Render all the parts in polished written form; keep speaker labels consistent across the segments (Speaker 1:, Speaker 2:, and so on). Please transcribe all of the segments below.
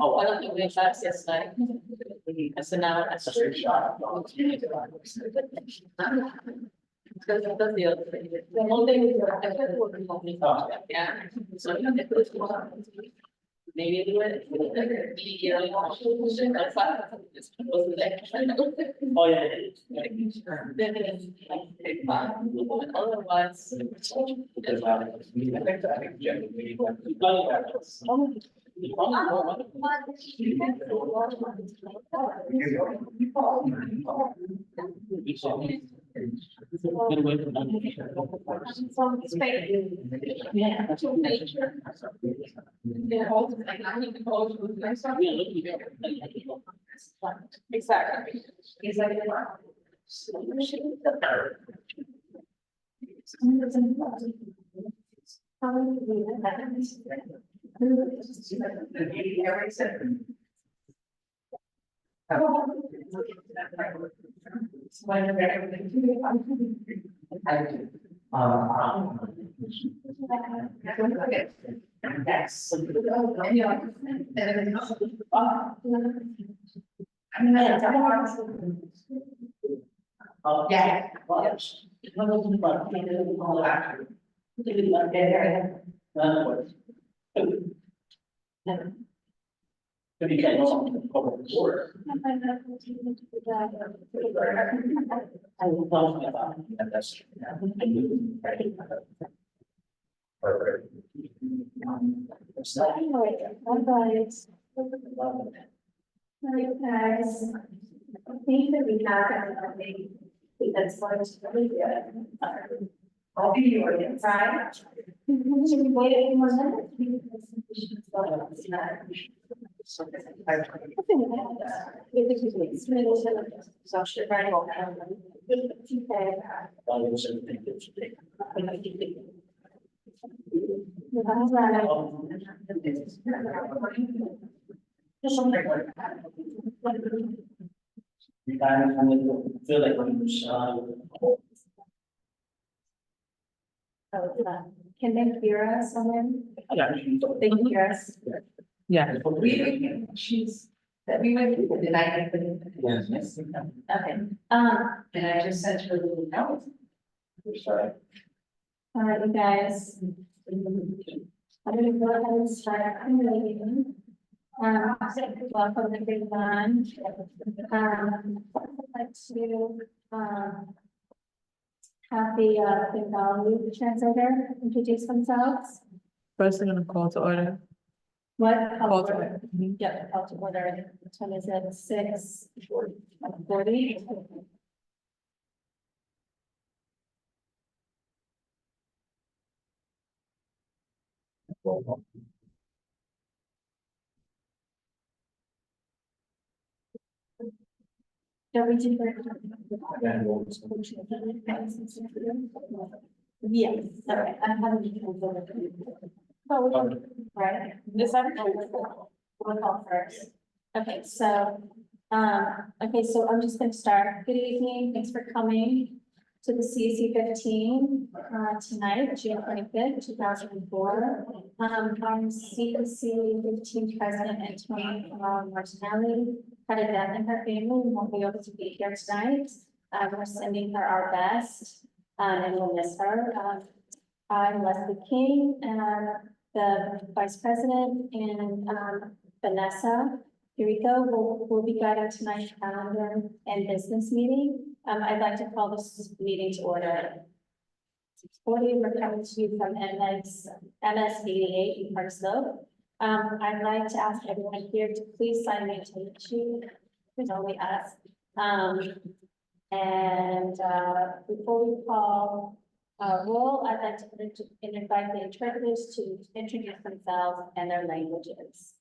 Speaker 1: Oh, I don't think we had yesterday. So now that's just a shot. Because that's the other thing. The whole thing is, I think we're going to yeah. So if it was maybe do it. Oh, yeah. Otherwise. Exactly. Yes. Yeah. So anyway, guys, I think that we have everything that's going to really good. I'll be your right. Should we wait a few more minutes? Feel like can they hear us on them?
Speaker 2: Yeah.
Speaker 1: They can hear us.
Speaker 2: Yeah.
Speaker 1: She's, that we went through the night.
Speaker 2: Yes.
Speaker 1: Okay, and I just sent her a little note.
Speaker 2: Sorry.
Speaker 1: All right, you guys. I'm gonna go ahead and start our meeting. Welcome everyone. I'd like to, have the Bengali translator introduce themselves.
Speaker 2: First, I'm gonna call to order.
Speaker 1: What?
Speaker 2: Call to order.
Speaker 1: Yep, call to order. This one is at 6:40. Don't we do yes, okay, I'm having. Oh, right, this everything. We'll call first. Okay, so, I'm just gonna start. Good evening, thanks for coming to the CEC 15, tonight, June 25th, 2004. I'm CEC 15 President Antonio Martinelli had a death in her family and won't be able to be here tonight. We're sending her our best, and we'll miss her. I'm Leslie King, the Vice President, and Vanessa Yuriko will be guiding tonight's calendar and business meeting. I'd like to call this meeting to order. 6:40, we're coming to you from MS 88 in Park Slope. I'd like to ask everyone here to please sign me to there's only us. Before we call roll, I'd like to invite the interpreters to introduce themselves and their languages.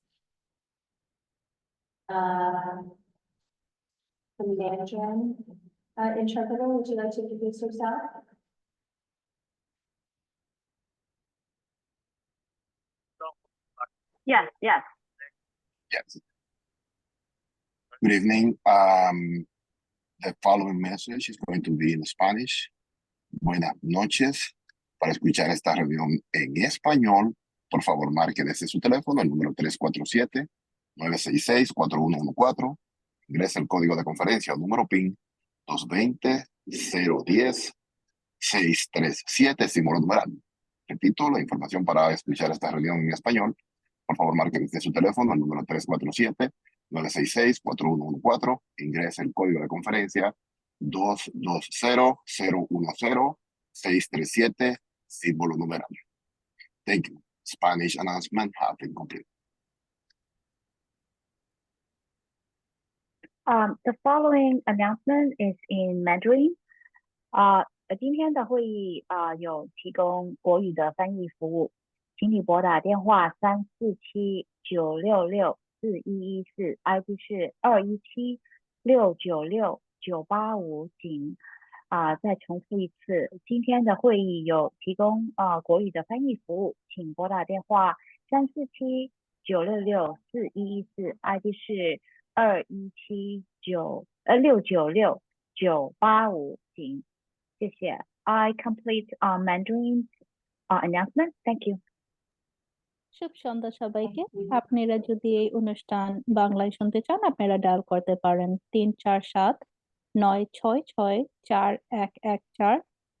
Speaker 1: The Mandarin interpreter, would you like to introduce yourself?
Speaker 3: Yes.
Speaker 4: Yes. Good evening. The following message is going to be in Spanish. Buenas noches. Para escuchar esta reunión en español, por favor, marque desde su teléfono el número 966-4114. Ingresa el código de conferencia o número PIN 220-010-637, símbolo numeral. Repito, la información para escuchar esta reunión en español, por favor marque desde su teléfono el número 347-966-4114. Ingrese el código de conferencia 220-010-637, símbolo numeral. Thank you. Spanish announcement have been complete.
Speaker 3: The following announcement is in Mandarin. 今天的会议有提供国语的翻译服务，请你拨打电话347-966-4114 ，ID 是217-696-985井。再重复一次，今天的会议有提供国语的翻译服务，请拨打电话347-966-4114 ，ID 是217-696-985井。谢谢。I complete Mandarin announcement. Thank you.
Speaker 5: শুভ সন্ধ্যা সবাইকে। আপনারা যদি এই অনুষ্ঠান বাংলায় শুনতে চান আপনারা dial করতে পারেন 347-966-4114।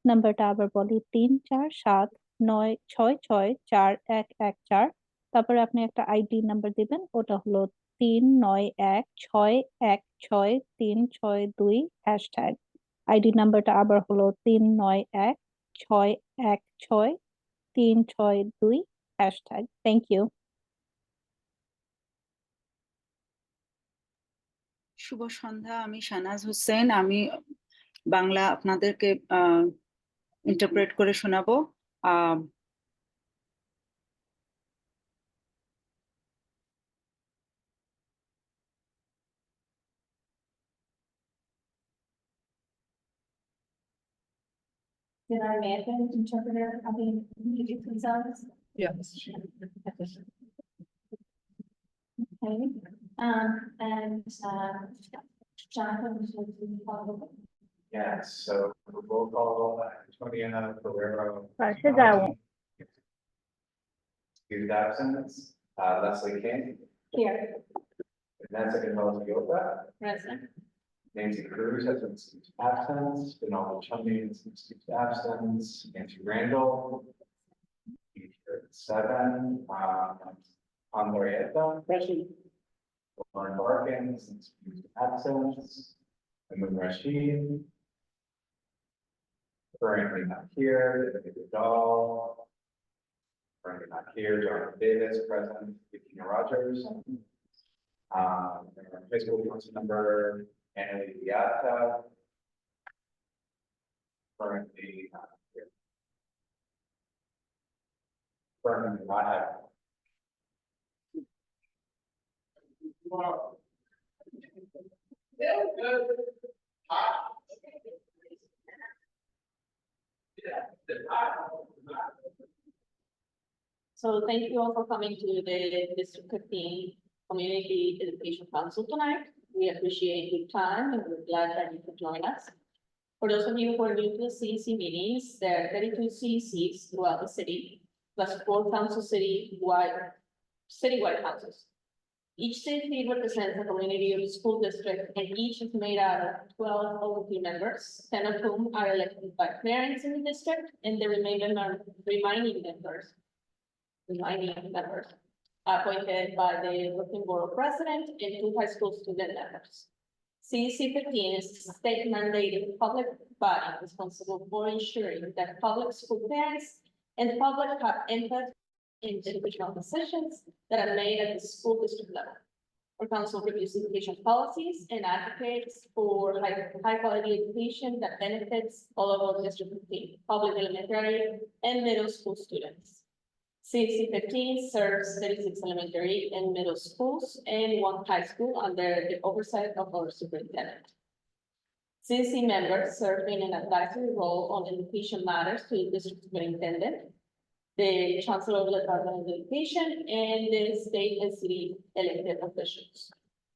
Speaker 5: নাম্বারটা আবার বলি 347-966-4114। তারপরে আপনি একটা আইডি নাম্বার দিবেন, ওটা হলো 391616362 হ্যাশট্যাগ। আইডি নাম্বারটা আবার হলো 391616362 হ্যাশট্যাগ। Thank you.
Speaker 6: শুভ সন্ধ্যা, আমি শাহনাজ হোসেন। আমি বাংলা আপনাদেরকে ইন্টারপ্রেট করে শোনাবো।
Speaker 1: Did our management interpreter, introduce themselves?
Speaker 2: Yes.
Speaker 1: Okay, and Jonathan, would you like to follow?
Speaker 7: Yes, so roll call, Antonia Ferrero.
Speaker 3: 是在我
Speaker 7: Excused absence, Leslie King,
Speaker 1: Here,
Speaker 7: Vanessa Gonzalez-Yoga,
Speaker 1: present.
Speaker 7: Nancy Cruz has been excused absence, Donald Chumney has been excused absence, Nancy Randall. 7, Andrietta. Lauren Barkin is excused absence, Amun Rashid. Currently not here, David Goodall. Currently not here, Jonathan Davis, present, Victina Rogers. High school council member, Annalie Diata. Currently not here. Currently not have.
Speaker 1: So thank you all for coming to the District 15 Community Education Council tonight. We appreciate your time and we're glad that you could join us. For those of you who are new to the CEC meetings, there are 32 CECs throughout the city, plus 4 citywide councils. Each CEC represents a community or school district, and each is made out of 12 OLP members, 10 of whom are elected by parents in the district, and the remaining members appointed by the working board president and 2 high school student members. CEC 15 is a state mandated public body responsible for ensuring that public school parents and public have input in educational decisions that are made at the school district level. Our council reviews education policies and advocates for high quality education that benefits all of our district 15 public elementary and middle school students. CEC 15 serves 36 elementary and middle schools and 1 high school under the oversight of our superintendent. CEC members serve in an advisory role on education matters to the district superintendent, the Chancellor of the Department of Education, and the state and city elected officials.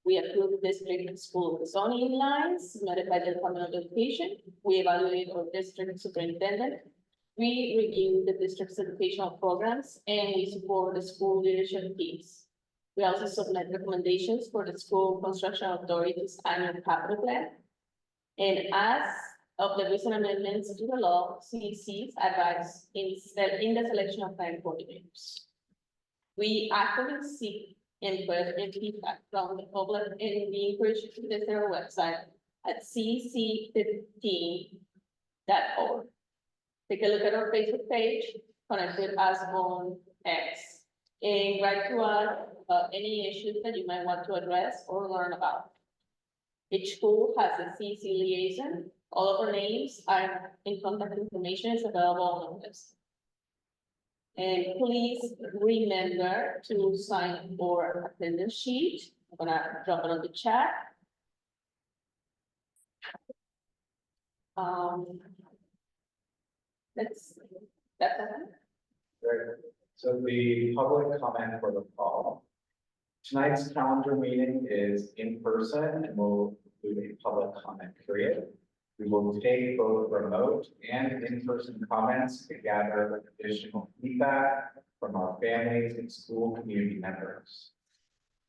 Speaker 1: We approve district school zoning lines submitted by the Department of Education. We evaluate our district superintendent. We review the district's educational programs, and we support the school leadership teams. We also submit recommendations for the school construction authority's annual capital plan. And as of the recent amendments to the law, CEC's advice in the selection of plan coordinators. We actively seek input and feedback from the public, and we encourage you to visit our website at cec15.org. Take a look at our Facebook page, connect with us on X, and write to us about any issues that you might want to address or learn about. Each school has a CEC liaison. All of our names and contact information is available on the website. And please remember to sign for attendance sheet. I'm gonna drop it on the chat. That's it.
Speaker 7: Great. So the public comment for the fall. Tonight's calendar meeting is in person and will include a public comment period. We will take both remote and in-person comments to gather additional feedback from our families and school community members.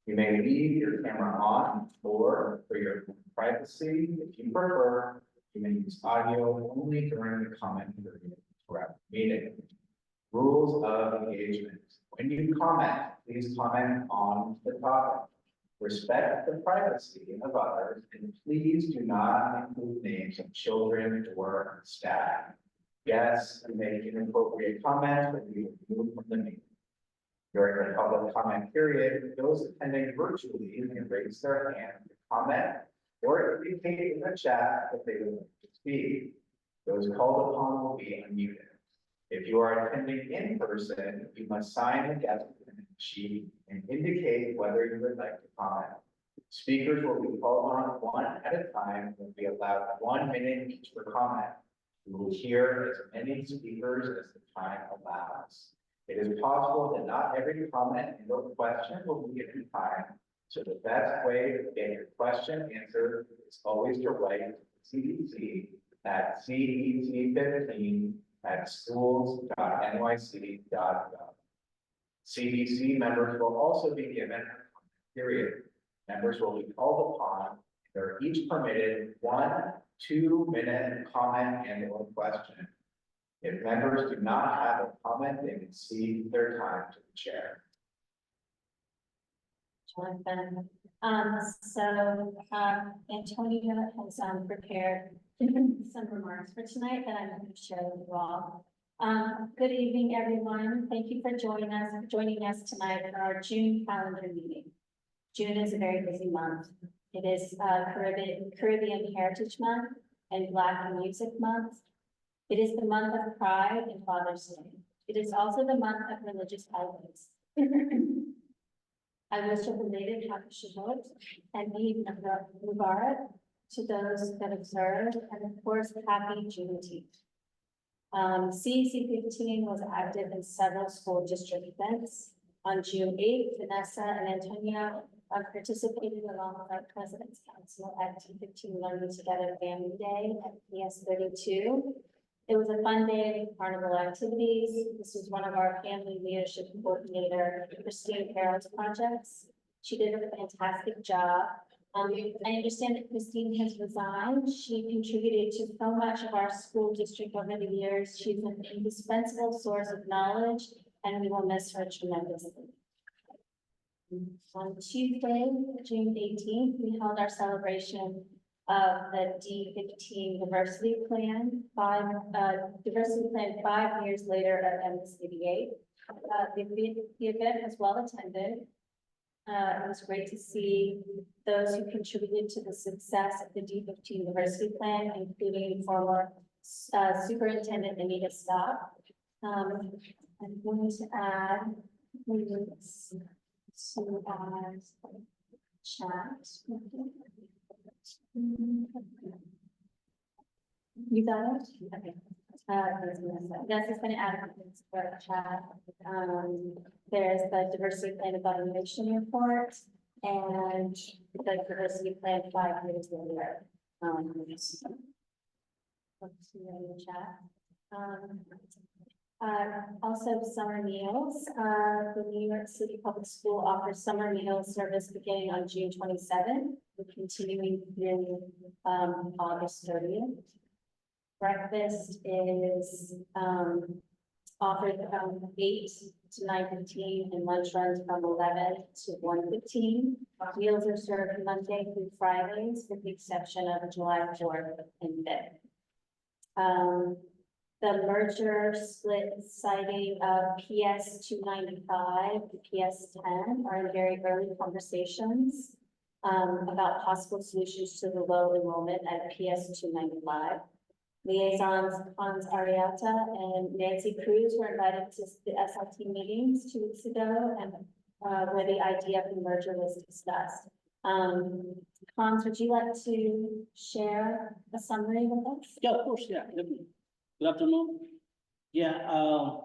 Speaker 7: You may leave your camera on, or for your privacy, if you prefer, you may use audio only during the comment period throughout the meeting. Rules of engagement. When you comment, please comment on the topic. Respect the privacy of others, and please do not include names of children or staff. Yes, you make inappropriate comments will be removed from the meeting. During the public comment period, those attending virtually may raise their hand to comment or indicate in the chat that they would like to speak. Those called upon will be unmuted. If you are attending in person, you must sign the guest sheet and indicate whether you would like to comment. Speakers will be called on one at a time and be allowed 1 minute each for comment. We will hear as many speakers as the time allows. It is possible that not every comment and or question will be given time, so the best way to get your question answered is always to write to CEC at cec15@schools.nyc.gov. CDC members will also be given a period. Members will be called upon. They're each permitted 1 2-minute comment and or question. If members do not have a comment, they can cede their time to the chair.
Speaker 1: Jonathan, Antonio has prepared some remarks for tonight that I'm going to share with you all. Good evening, everyone. Thank you for joining us tonight for our June calendar meeting. June is a very busy month. It is Caribbean Heritage Month and Black Music Month. It is the month of Pride and Father's Day. It is also the month of religious holidays. I wish a belated Happy Shabbat and Eid Mubarak to those that observe, and of course, Happy Juneteenth. CEC 15 was active in several school district events. On June 8th, Vanessa and Antonia participated along with our President's Council at T15 Learning Together Family Day at PS 32. It was a fun day of carnival activities. This was one of our family leadership coordinator, Christine Carroll's projects. She did a fantastic job. I understand that Christine has resigned. She contributed to so much of our school district over the years. She's an indispensable source of knowledge, and we will miss her tremendously. On Tuesday, June 18th, we held our celebration of the D15 diversity plan, 5 years later at MSCBA. The event was well attended. It was great to see those who contributed to the success of the D15 diversity plan, including former Superintendent Anita Scott. I'm going to add links to our chat. You got it? Okay. This is going to add links to our chat. There's the diversity plan evaluation report and the diversity plan 5 years later. Let's see in the chat. Also summer meals, the New York City Public School offers summer meal service beginning on June 27th, continuing through, August 30th. Breakfast is, offered from 8 to 9:15 and lunch runs from 11 to 1:15. Meals are served Monday through Fridays with the exception of July 4th and 5th. The merger split citing of PS 295 to PS 10 are in very early conversations about possible solutions to the low enrollment at PS 295. Liaisons Hans Arietta and Nancy Cruz were invited to the SLT meetings 2 weeks ago and where the idea of the merger was discussed. Hans, would you like to share a summary with us?
Speaker 8: Yeah, of course, yeah. Good afternoon. Yeah,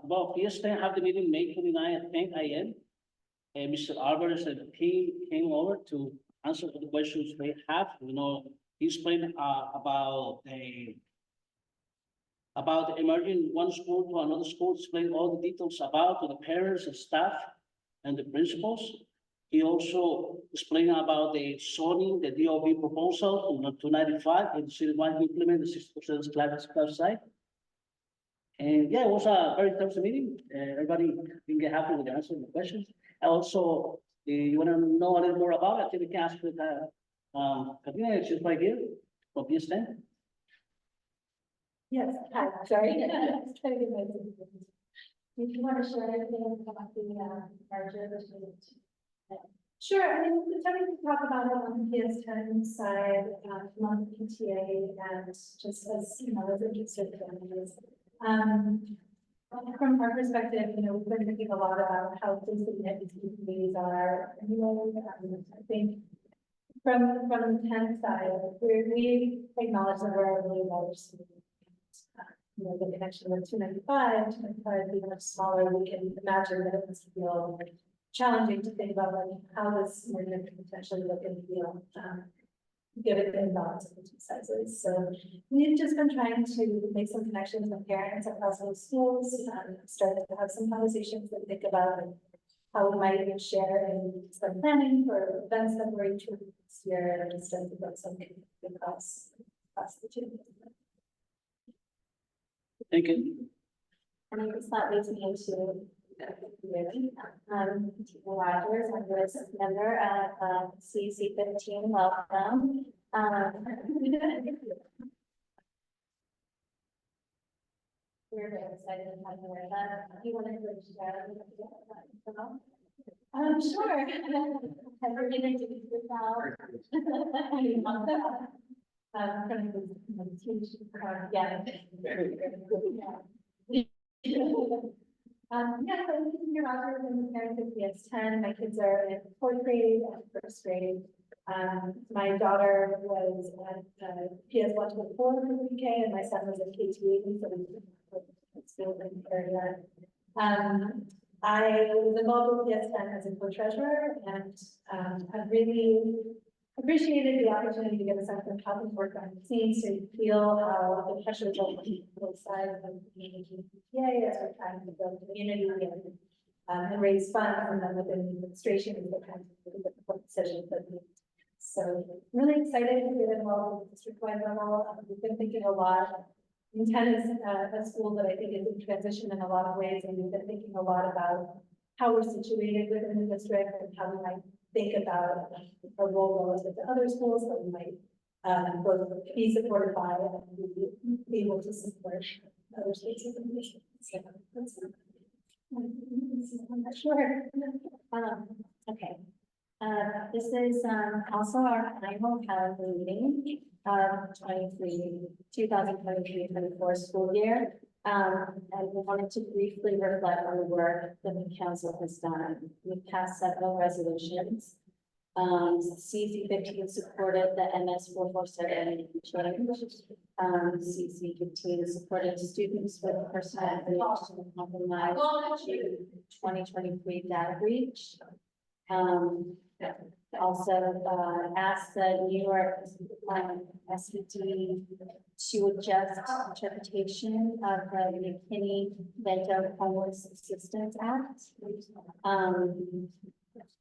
Speaker 8: well, yesterday I have the meeting May 29 at 10 a.m. And Mr. Alvarez and he came over to answer the questions they have. You know, he explained about emerging one school to another school, explain all the details about to the parents and staff and the principals. He also explained about the zoning, the DOB proposal to 295 and the city wants to implement the 6% class size. And yeah, it was a very thorough meeting. Everybody can get happy with the answer to the questions. And also, you want to know a little more about it, I think we can ask with Katrina, she's right here from PS10.
Speaker 1: Yes, hi, sorry. If you want to share anything about the merger between the two.
Speaker 9: Sure, I mean, the time to talk about it on the PS10 side, on the PTA and just as, you know, as interested families. From our perspective, you know, we've been thinking a lot about how significant these communities are. Anyway, I think from the 10 side, we acknowledge that we're a really large city. You know, the connection with 295 being much smaller, we can imagine that it must feel challenging to think about like how this marina could potentially look and feel, given the imbalance of the two sizes. So we've just been trying to make some connections with parents across those schools, started to have some conversations that think about how we might even share in some planning for events that we're introducing this year and just start to build some across the two.
Speaker 8: Thank you.
Speaker 1: And I guess that leads me into Tina Rogers, I'm a member of CEC 15. Welcome. We're very excited to have you with us. Do you want to share? Sure. Have you introduced yourself?
Speaker 9: Yeah, so I'm Tina Rogers, I'm the parent of PS10. My kids are in 4th grade and 1st grade. My daughter was at PS1 to 4 for the UK, and my son was at KT8, so we still in the area. I was involved with PS10 as a co-treasurer and have really appreciated the opportunity to get a sense of how things work behind the scenes, to feel how the pressures of both sides of the community PTA as we're trying to build community and raise funds, and then within the administration is the kinds of difficult decisions that we. So really excited to get involved with the district-wide level. We've been thinking a lot. Intent is a school that I think is in transition in a lot of ways, and we've been thinking a lot about how we're situated within the district and how we might think about a role relative to other schools that we might both be supported by and be able to support other spaces in the district. So that's I'm not sure.
Speaker 1: Okay. This is also our final calendar meeting of 2023-24 school year. And we wanted to briefly reflect on the work that the council has done. We've passed several resolutions. CEC 15 supported the MS 447 change. CEC 15 supported students with personal information compromised due to 2023 data breach. Also, ask the New York, SVT to adjust interpretation of the McKinney-Vento Homeless Assistance Act.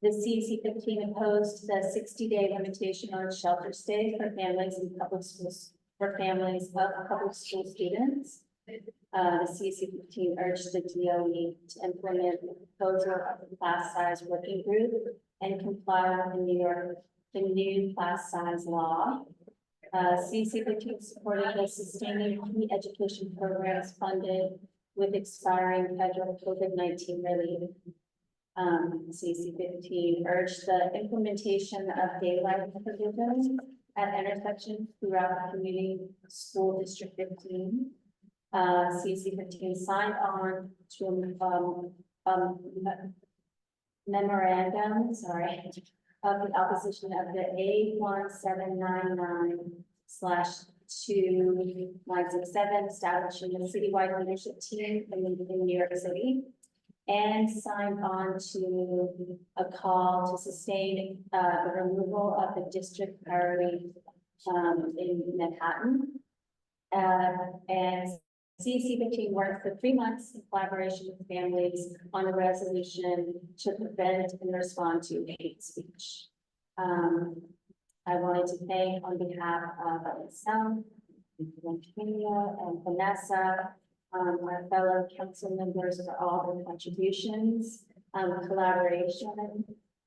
Speaker 1: The CEC 15 imposed the 60-day limitation on shelter stay for families in public schools, for families of public school students. The CEC 15 urged the DOE to implement the proposal of the class size working group and comply with the new class size law. CEC 15 supported the sustaining key education programs funded with expiring federal COVID-19 relief. CEC 15 urged the implementation of daylight provisions at intersections throughout the community school district 15. CEC 15 signed on to memorandum, of the opposition of the A1799/2967 establishing a citywide leadership team in New York City, and signed on to a call to sustain the removal of the district priority in Manhattan. And CEC 15 worked for 3 months in collaboration with families on a resolution to prevent and respond to hate speech. I wanted to thank on behalf of myself, Antonia and Vanessa, our fellow council members for all their contributions, collaboration,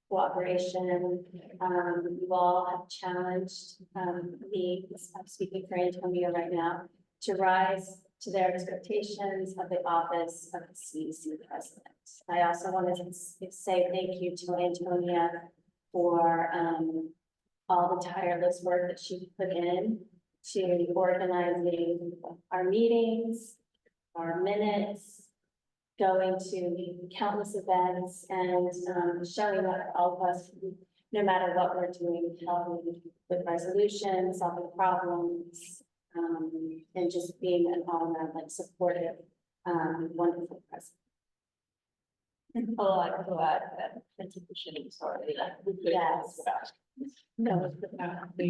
Speaker 1: cooperation. You all have challenged me, I'm speaking for Antonia right now, to rise to their expectations of the office of the CEC president. I also wanted to say thank you to Antonia for all the tireless work that she put in to organizing our meetings, our minutes, going to countless events, and showing up all of us, no matter what we're doing, helping with resolutions, solving problems, and just being an all-around like supportive, wonderful president.
Speaker 2: Oh, I feel that contribution is already like.
Speaker 1: Yes. No.
Speaker 2: Thank you.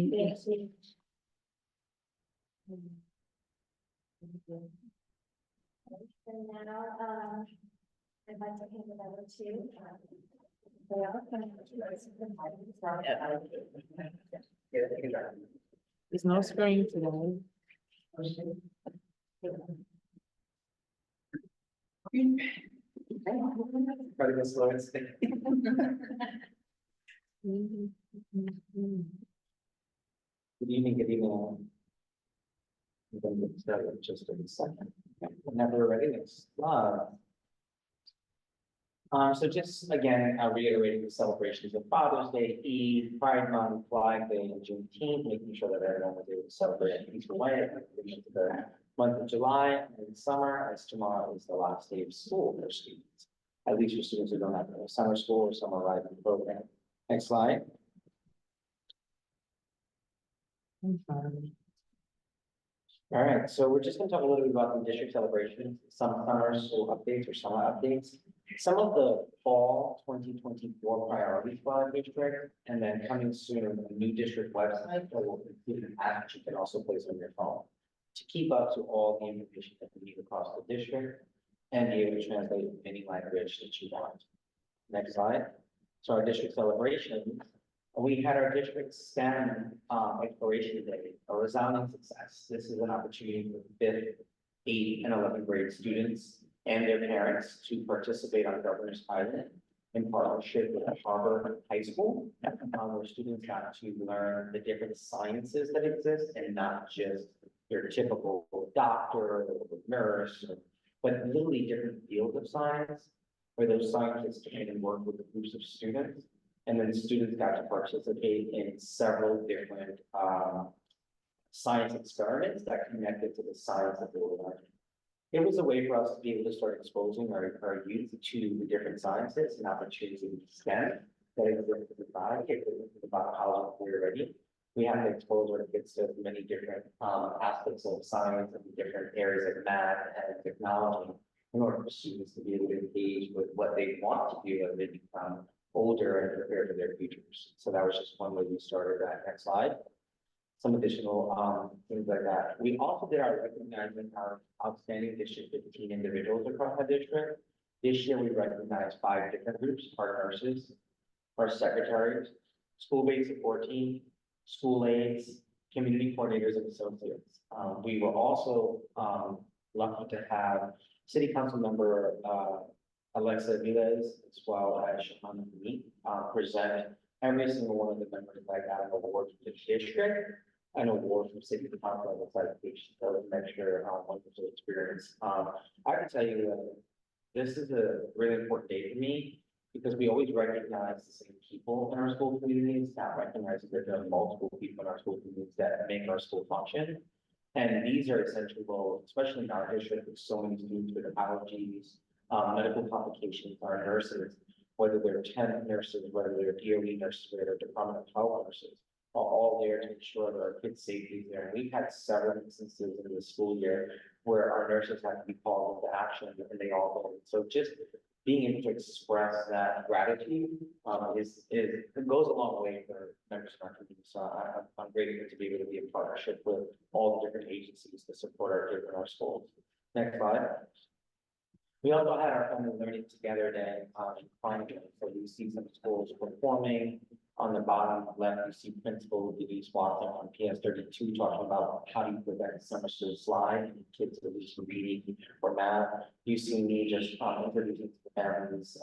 Speaker 1: And now, I'd like to hand it over to.
Speaker 2: There's no screen today.
Speaker 7: Probably the slowest thing. Good evening, good evening. I'm going to get started in just a second. Whenever we're ready, let's live. So just again, reiterating the celebrations of Father's Day, Eid, Pride Month, Flag Day, and Juneteenth, making sure that everyone was able to celebrate in peaceful way, in the month of July and summer, as tomorrow is the last day of school for students. At least for students who don't have summer school or summer riding program. Next slide.
Speaker 2: I'm sorry.
Speaker 7: All right, so we're just going to talk a little bit about the district celebrations, some summer school updates or summer updates, some of the fall 2024 priorities for our district, and then coming soon, a new district website that will include an app that you can also place on your phone to keep up to all the information that we need across the district and be able to translate in any language that you want. Next slide. So our district celebrations. We had our district STEM exploration day, a resounding success. This is an opportunity for 5th, 8th, and 11th grade students and their parents to participate on Governor's Island in partnership with Harvard High School, where students got to learn the different sciences that exist and not just your typical doctor or nurse, but literally different fields of science where those scientists came and work with groups of students. And then students got to participate in several different science experiments that connected to the science that they were learning. It was a way for us to be able to start exposing our youth to the different sciences and opportunities in STEM that exist in the college we're ready. We have to expose our kids to many different aspects of science and different areas of math and technology in order for students to be able to engage with what they want to do as they become older and prepare for their futures. So that was just one way we started that. Next slide. Some additional things like that. We also did our recognizing our outstanding district 15 individuals across our district. This year, we recognized 5 different groups: our nurses, our secretaries, school-based support team, school aides, community coordinators, and associates. We were also lucky to have City Council member Alexa Vilez, as well as Shaman Meet, present every single one of the members that got an award from the district, an award from City Council level citation. So it was an extra wonderful experience. I can tell you that this is a really important day for me because we always recognize the same people in our school communities, not recognizing that there are multiple people in our school communities that make our school function. And these are essential roles, especially in our district with so many students with allergies, medical complications, our nurses, whether they're temp nurses, whether they're DOE nurses, whether they're Department of Health nurses, are all there to ensure that our kids' safety is there. And we've had several instances in the school year where our nurses have to be called into action and they all go. So just being able to express that gratitude it goes a long way for members of our community. So I'm grateful to be able to be in partnership with all the different agencies to support our kids in our schools. Next slide. We also had our family learning together day in Farmington. So you see some schools performing. On the bottom left, you see Principal Denise Watson on PS32 talking about how do you prevent summer school slide and kids at least reading or math. You see me just introducing to the families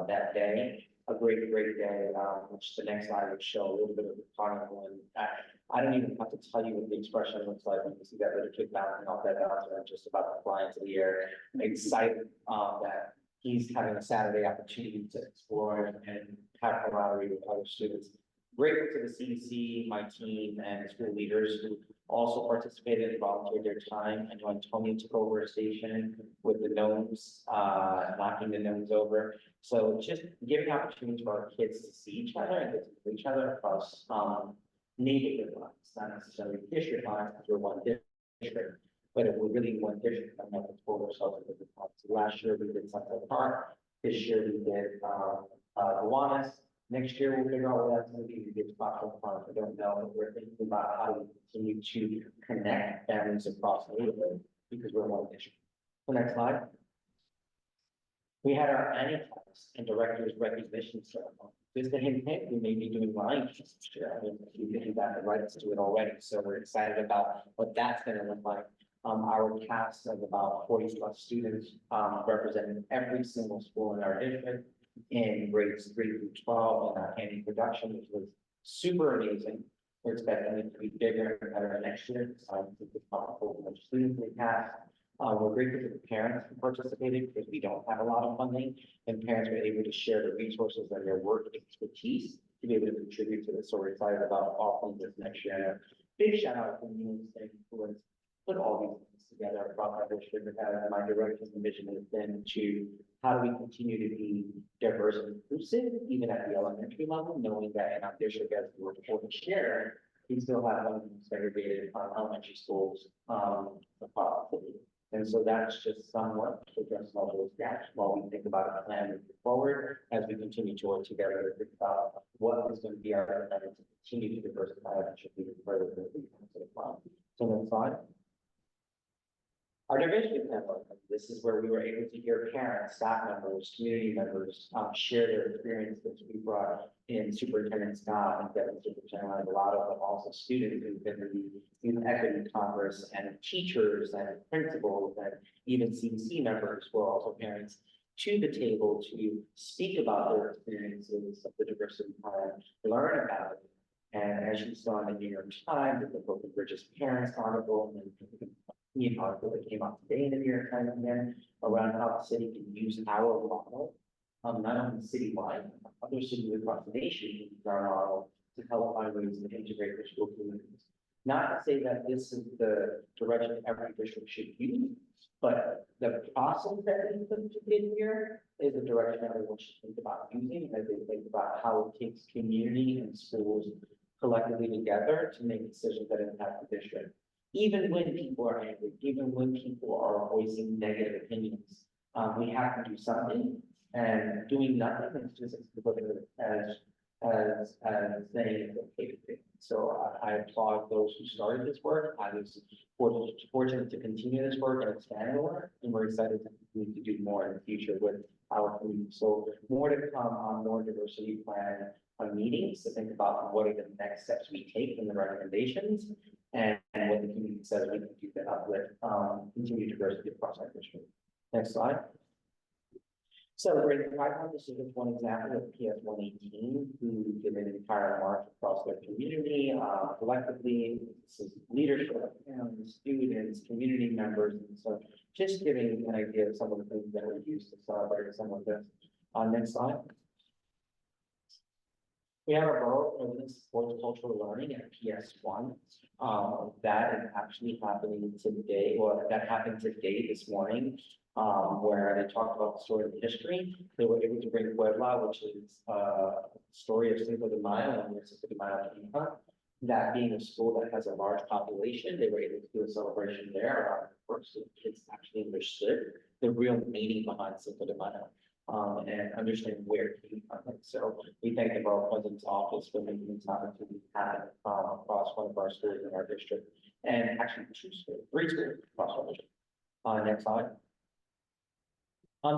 Speaker 7: that day. A great day, which the next slide would show a little bit of the carnival. And I don't even have to tell you what the expression looks like when you see that little kid bouncing off that bouncer and just about to fly into the air. I'm excited that he's having a Saturday opportunity to explore and have camaraderie with other students. Grateful to the CEC, my team, and school leaders who also participated and volunteered their time. I know Antonio took over a station with the gnomes, knocking the gnomes over. So just giving opportunities for our kids to see each other and get to know each other across neighborhood lines, not necessarily district lines, because we're one district. But if we're really one district, I'm not going to hold ourselves at different points. Last year we did Central Park. This year we did Gowanus. Next year we'll figure out what that's going to be. We did Spotlight Park. I don't know, but we're thinking about how do we continue to connect families across the neighborhood because we're one district. The next slide. We had our annual class and directors recognition ceremony. Just a hint, we may be doing Lion King this year. I mean, we got the rights to it already, so we're excited about what that's going to look like. Our cast of about 40+ students representing every single school in our district in grades 3 through 12 in our annual production, which was super amazing. We're expecting it to be bigger and better next year. So I think it's possible much students we have. We're grateful to the parents who participated because we don't have a lot of funding, and parents were able to share the resources and their work expertise to be able to contribute to this. So we're excited about offering this next year. And a big shout out to Neil who has put all these things together across our district. My direction and vision has been to how do we continue to be diverse and inclusive, even at the elementary level, knowing that in our district, as we report and share, we still have segregated elementary schools across the city. And so that's just somewhat to address all those gaps while we think about a plan moving forward as we continue to work together to think about what is going to be our plan to continue to diversify our district even further than we come to the plan. So next slide. Our division network. This is where we were able to hear parents, staff members, community members share their experiences. We brought in Superintendent Scott and Deputy Superintendent Lotto, but also students who've been to the Youth Equity Congress and teachers and principals and even CEC members who are also parents to the table to speak about their experiences of the diversity plan, learn about it. And as you saw in the New York Times, the book of Richest Parents article, and the article that came out today in the New York Times again, around how the city can use our model, not only citywide, other cities across the nation can use our model to help find ways to integrate their school communities. Not to say that this is the direction every district should use, but the process that we put in here is the direction everyone should think about using as they think about how it takes community and schools collectively together to make decisions that impact the district. Even when people are angry, even when people are voicing negative opinions, we have to do something. And doing nothing is just as saying, okay, so I applaud those who started this work. I was fortunate to continue this work and expand the work, and we're excited to continue to do more in the future with our community. So more to come on more diversity plan on meetings to think about what are the next steps we take in the recommendations and what the community says we can do to uplift, continue diversity across our district. Next slide. Celebrating Pride Month, this is just one example of PS 118, who did an entire march across their community, collectively. This is leadership, parents, students, community members, and so just giving an idea of some of the things that were used to celebrate some of this. Next slide. We have our Borough President Supports Cultural Learning at PS1. That is actually happening today, or that happened today, this morning, where they talked about the story of history. They were able to bring Puebla, which is a story of Cinco de Mayo and where Cinco de Mayo came from. That being a school that has a large population, they were able to do a celebration there. First, the kids actually understood the real meaning behind Cinco de Mayo. And understand where it came from. So we thank the Borough President's office for making this opportunity happen across one of our schools in our district, and actually three schools across our district. Next slide.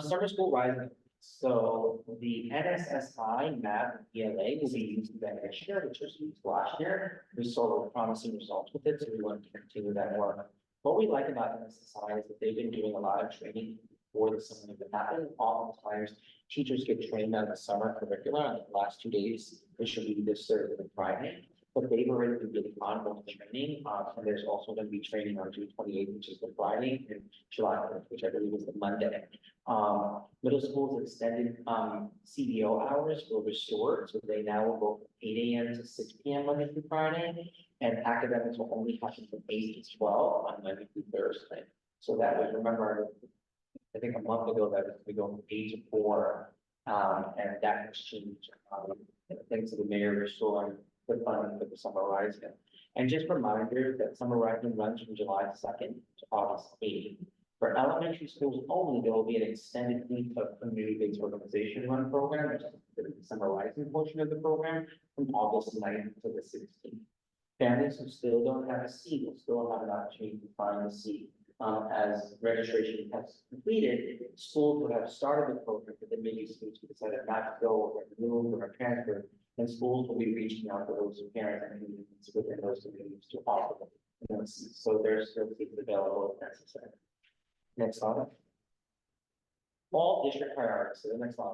Speaker 7: Summer School Rising. So the NSSI math ELA will be used again next year, which was used last year. We saw promising results with it, so we want to continue that work. What we like about NSSI is that they've been doing a lot of training for the summer that happened. Oftentimes, teachers get trained on the summer curriculum on the last 2 days, which should be this Thursday and Friday. But they've already been getting on with the training, and there's also going to be training on June 28th, which is the Friday, and July 4th, which I believe is the Monday. Middle school's extended CBO hours were restored, so they now will go from 8 a.m. to 6 p.m. Monday through Friday, and academics will only happen from 8 to 12 on Monday through Thursday. So that was, remember, I think a month ago that was we go from 8 to 4, and that has changed. Thanks to the mayor restoring the funding for the Summer Rising. And just reminder that Summer Rising runs from July 2nd to August 8th. For elementary schools only, there will be an extended week of community-based organization run program, which is the Summer Rising portion of the program, from August 9th to the 16th. Families who still don't have a seat will still have an opportunity to find a seat. As registration has completed, schools would have started the program, but then maybe schools decided not to go or removed or transferred, and schools will be reaching out to those parents and communities within those communities to offer them. So there's still seats available if necessary. Next slide. All district priorities. So the next slide.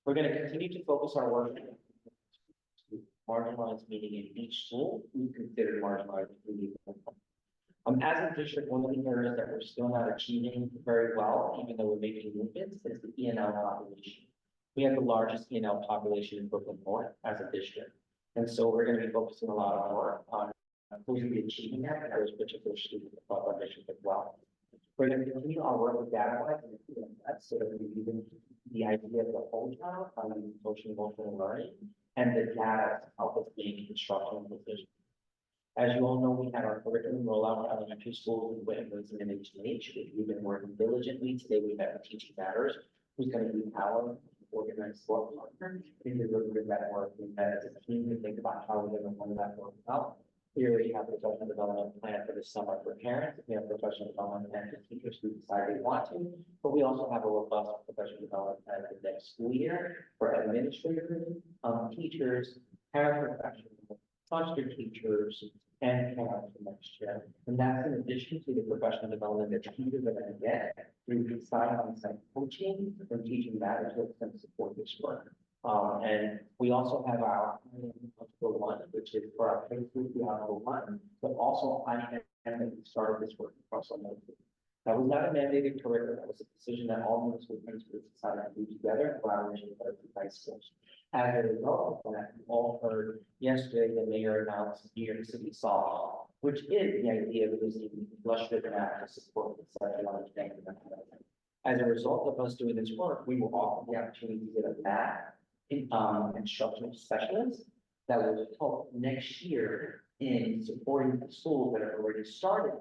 Speaker 7: We're going to continue to focus our work on marginalized meeting in each school. We consider marginalized meeting. As a district, one of the areas that we're still not achieving very well, even though we're making movements, is the ENL population. We have the largest ENL population in Brooklyn North as a district. And so we're going to be focusing a lot of work on who's going to be achieving that, and those particular students across our district as well. We're going to continue our work with data and that's sort of using the idea of the whole child, social emotional learning, and the data to help us make instructional decisions. As you all know, we had our curriculum rollout for elementary schools in Whitman and HH, which we've been working diligently. Today we have Teaching Matters, who's going to be our organized work partner in delivering that work. We met as a team to think about how we're going to run that work out. Here we have a professional development plan for the summer for parents. We have a professional development plan for teachers who decide they want to, but we also have a robust professional development plan for the next school year for administrators, teachers, paraprofessionals, foster teachers, and parents for next year. And that's in addition to the professional development that teachers are going to get through side-by-side coaching and Teaching Matters that's going to support this work. And we also have our Article 1, which is for our K-through Article 1, but also I started this work across all middle schools. That was not a mandated curriculum. That was a decision that all middle school principals decided to do together in collaboration with the high schools. As a result of that, we all heard yesterday the mayor announced New York City Softball, which is the idea of using illustrative math to support the sexual understanding. As a result of us doing this work, we will offer the opportunity to get a math instructional specialist that will help next year in supporting the schools that have already started.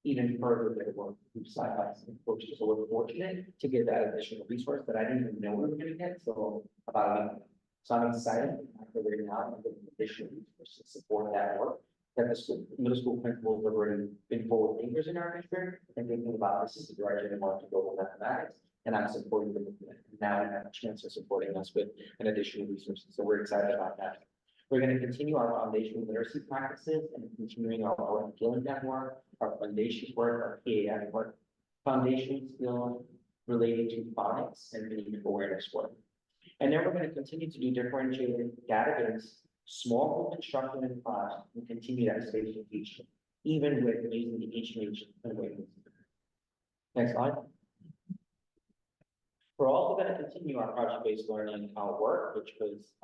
Speaker 7: even further their work through side by side coaches. So we're fortunate to get that additional resource that I didn't even know we were gonna get, so about a week. So I'm excited, after we're now, and getting additional resources to support that work. That the school, middle school principals have already been forward thinkers in our district, and thinking about this is the direction they want to go with mathematics. And I'm supporting them, with it. Now we have a chance of supporting us with an additional resources, so we're excited about that. We're gonna continue our foundational literacy practices and continuing our work, skilling that work, our foundation work, our PAI work, foundation skills related to phonics and meaningful awareness work. And then we're gonna continue to do differentiated database, small group instruction in class, and continue that spatial teaching, even with using the HMH and waivers. Next slide. We're also going to continue our project-based learning work, which was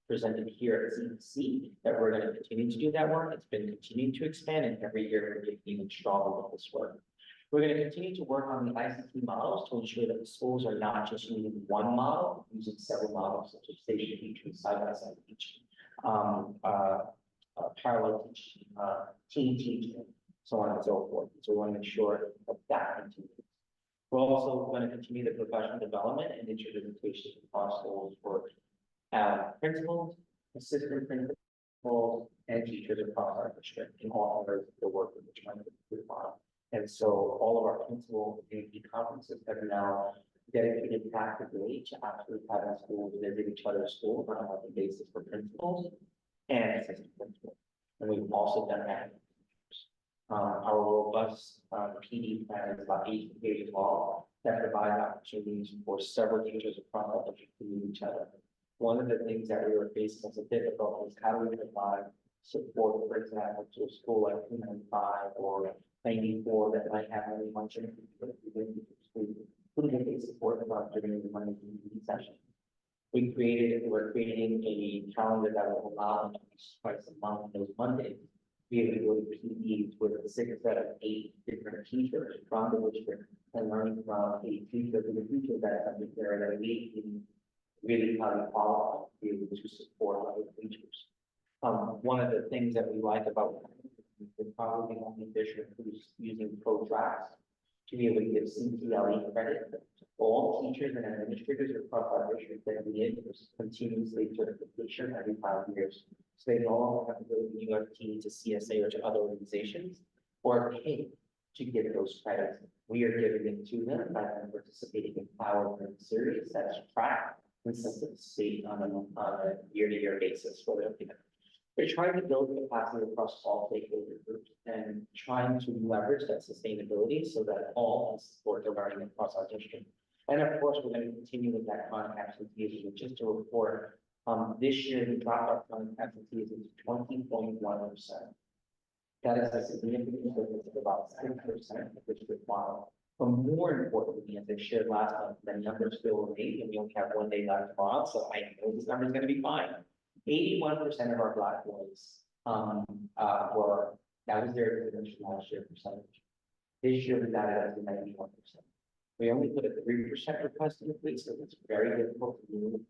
Speaker 7: presented here at CEC, that we're going to continue to do that work. It's been continuing to expand, and every year we're getting even stronger with this work. We're going to continue to work on the ICT models to ensure that the schools are not just using one model, using several models, such as station teaching, side-by-side teaching, parallel teaching, team teaching, so on and so forth. So we want to make sure that that continues. We're also going to continue the professional development and interpretation across schools for principals, assistant principals, and teachers across our district in all areas of the work that we're trying to do on. And so all of our principal community conferences have now dedicated half a day to actually having schools visit each other's schools on a monthly basis for principals and assistant principals. And we've also done that. Our robust PD plan is about 8 pages long that provides opportunities for several teachers across our district to meet each other. One of the things that we were facing as a difficult is how do we provide support, for example, to a school like 295 or 94 that might have only one student. Who do they support about during the Monday session? We're creating a calendar that will allow them to meet twice a month, those Mondays. Be able to go to PDs with a 6 set of 8 different teachers from the district and learning from a teacher to the teacher that's under there that we can really highly qualified to be able to support other teachers. One of the things that we like about we're probably the only district who's using ProTracks to be able to give CTLE credit to all teachers and administrators across our district that we get continuously certification every 5 years. So they no longer have to go to the UFT, to CSA, or to other organizations, or pay to get those credits. We are giving it to them by them participating in Power Learning Series that's tracked and sent to the state on a year-to-year basis for their payment. We're trying to build capacity across all stakeholder groups and trying to leverage that sustainability so that all can support the learning across our district. And of course, we're going to continue with that chronic absenteeism. Just to report, this year we dropped our chronic absenteeism to 20.1%. That is a significant difference of about 6% of the district model. But more importantly, as I shared last month, the numbers still remain, and we only have 1 day left tomorrow, so I know this number is going to be fine. 81% of our Black boys that was their exhibition last year percentage. This year we got it up to 91%. We only put a 3% request in place, so it's very difficult to move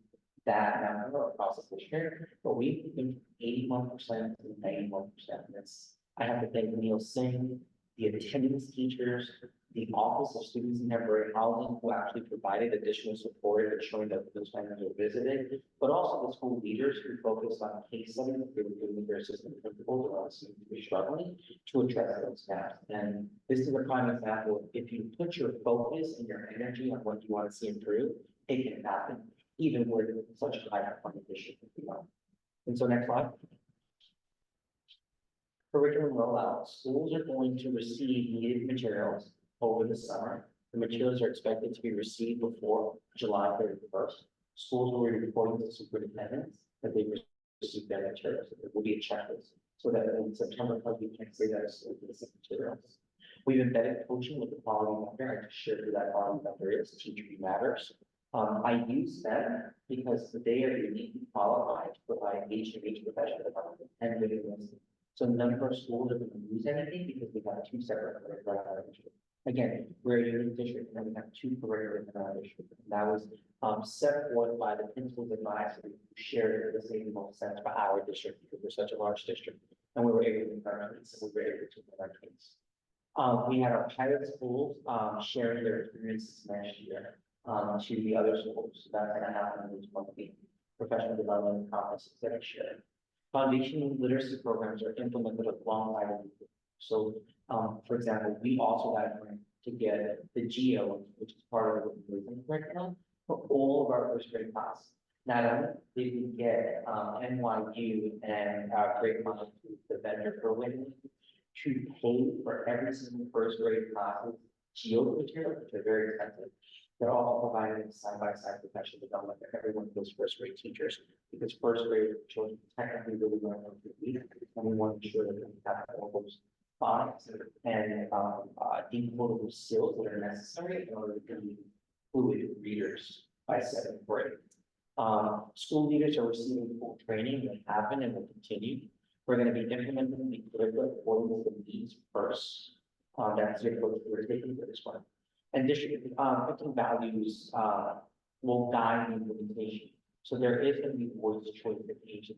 Speaker 7: that number across the district. But we moved 81% to 91%. That's, I have to thank Neil Singh, the attendance teachers, the Office of Students in Temporary Housing, who actually provided additional support at showing that those families were visited, but also the school leaders who focused on case studies that they were doing with their assistant principals around students who were struggling to address those gaps. And this is a prime example of if you put your focus and your energy on what you want to see improve, it can happen, even with such a high performing district. And so next slide. Curriculum rollout. Schools are going to receive needed materials over the summer. The materials are expected to be received before July 31st. Schools will be reporting to superintendents that they received their materials. There will be a checklist so that in September, we can say that it's materials. We've embedded coaching with the quality vendor. I just shared who that quality vendor is. Teacher Matters. I use them because they are uniquely qualified to provide HMH professional development and videos. So none of our schools are going to lose anything because we have 2 separate curriculum. Again, we're a unique district and we have 2 curriculum in our district. That was set forth by the principals advisory who shared the same most sense for our district because we're such a large district. And we were able to meet our needs and we were able to meet our needs.
Speaker 10: We had our pilot schools, sharing their experiences last year, to the other schools. So that's gonna happen in one of the professional development conferences that I shared. Foundation literacy programs are implemented alongside of the. So, for example, we also got a grant to get the GEO, which is part of the movement curriculum, for all of our first grade classes. Not only did we get, NYU and, Great Minds, the vendor for women, to pay for every single first grade classes, GEO materials, which are very expensive. They're all provided side-by-side professional development for every one of those first grade teachers, because first grade children technically really learn how to read, and we want to ensure that they have all those phonics and, decodable skills that are necessary in order to be fluid readers by seventh grade. School leaders are receiving full training that happened and will continue. We're going to be implementing the curriculum according to the needs first. That's the approach we're taking for this one. And district, values, will guide the implementation. So there is going to be voice choice education.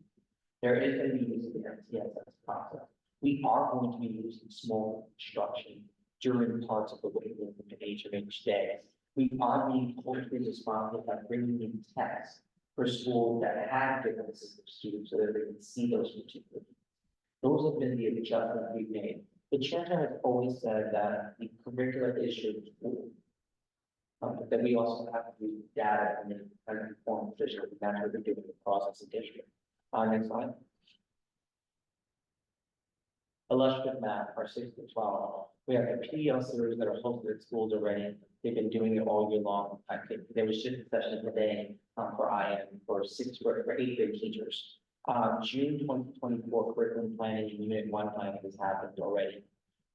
Speaker 10: There is going to be use of the MTSS process. We are going to be using small instruction during parts of the way of implementation of each day. We are being culturally responsible by bringing in tests for schools that have differences of students so that they can see those particular. Those have been the adjustments we've made. The chancellor has always said that the curricula is your tool. But then we also have to use data and then inform decisions. That's what we're doing in the process of district. Next slide. Illustrative math, our 6 to 12. We have the PDL series that are hosted at schools already. They've been doing it all year long. I think there was just a session today for IM for 8th grade teachers. June 2024 curriculum planning and unit 1 planning has happened already.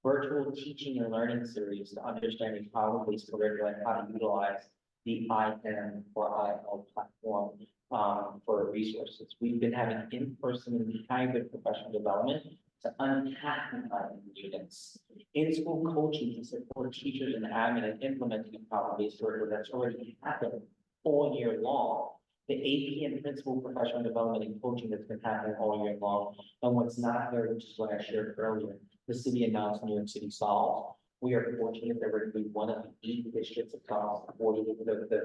Speaker 10: Virtual teaching and learning series to understanding problem-based curricula and how to utilize the IM or IL platform for resources. We've been having in-person and hybrid professional development to unpack the units. In-school coaching to support teachers and admin and implementing a problem-based curriculum that's already happened all year long. The AP and principal professional development and coaching that's been happening all year long. And what's not there, which is what I shared earlier, the city announced New York City Solves. We are fortunate that we're going to be one of the 8 districts across the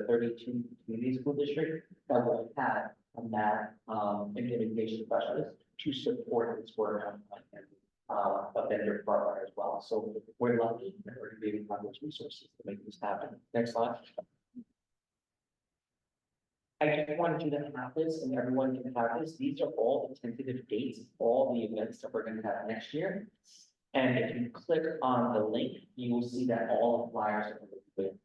Speaker 10: 32 community school districts that will have a math implementation specialist to support this work on a vendor partner as well. So we're lucky that we're going to be able to have those resources to make this happen. Next slide. I just wanted you to have this and everyone can have this. These are all the tentative dates of all the events that we're going to have next year. And if you click on the link, you will see that all the flyers are going to be.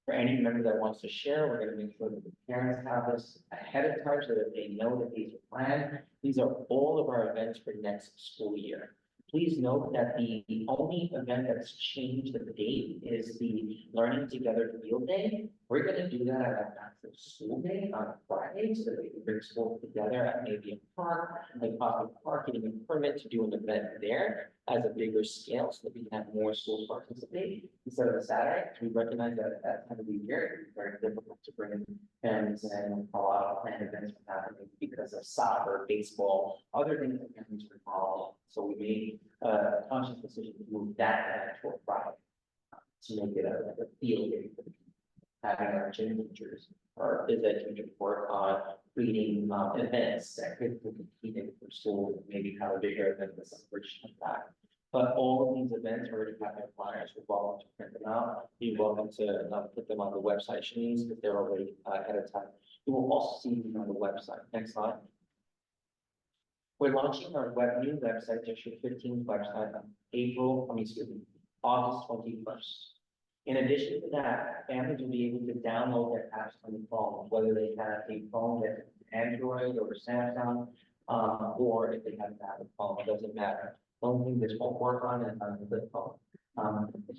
Speaker 10: For any member that wants to share, we're going to make sure that the parents have this ahead of time so that they know that these are planned. These are all of our events for next school year. Please note that the only event that's changed the date is the Learning Together Field Day. We're going to do that at an actual school day on Friday so that we can bring schools together at maybe a park, like Coffee Park, getting a permit to do an event there as a bigger scale so that we can have more schools participate instead of a Saturday. We recognize that at that time of the year, it's very difficult to bring in parents and a lot of planned events from happening because of soccer, baseball, other things that parents are following. So we made a conscious decision to move that event to a Friday to make it a field day for the having our gym teachers or phys ed teachers work on reading events that could compete in for school, and maybe have a bigger event with some rich impact. But all of these events already have their flyers. You're welcome to print them out. You're welcome to put them on the website, Shanice, because they're already ahead of time. You will also see them on the website. Next slide. We're launching our new website, District 15 website on August 21st. In addition to that, families will be able to download their apps on the phone, whether they have a phone that's Android or Samsung, or if they have an Apple phone, it doesn't matter. The only thing this won't work on is on the flip phone.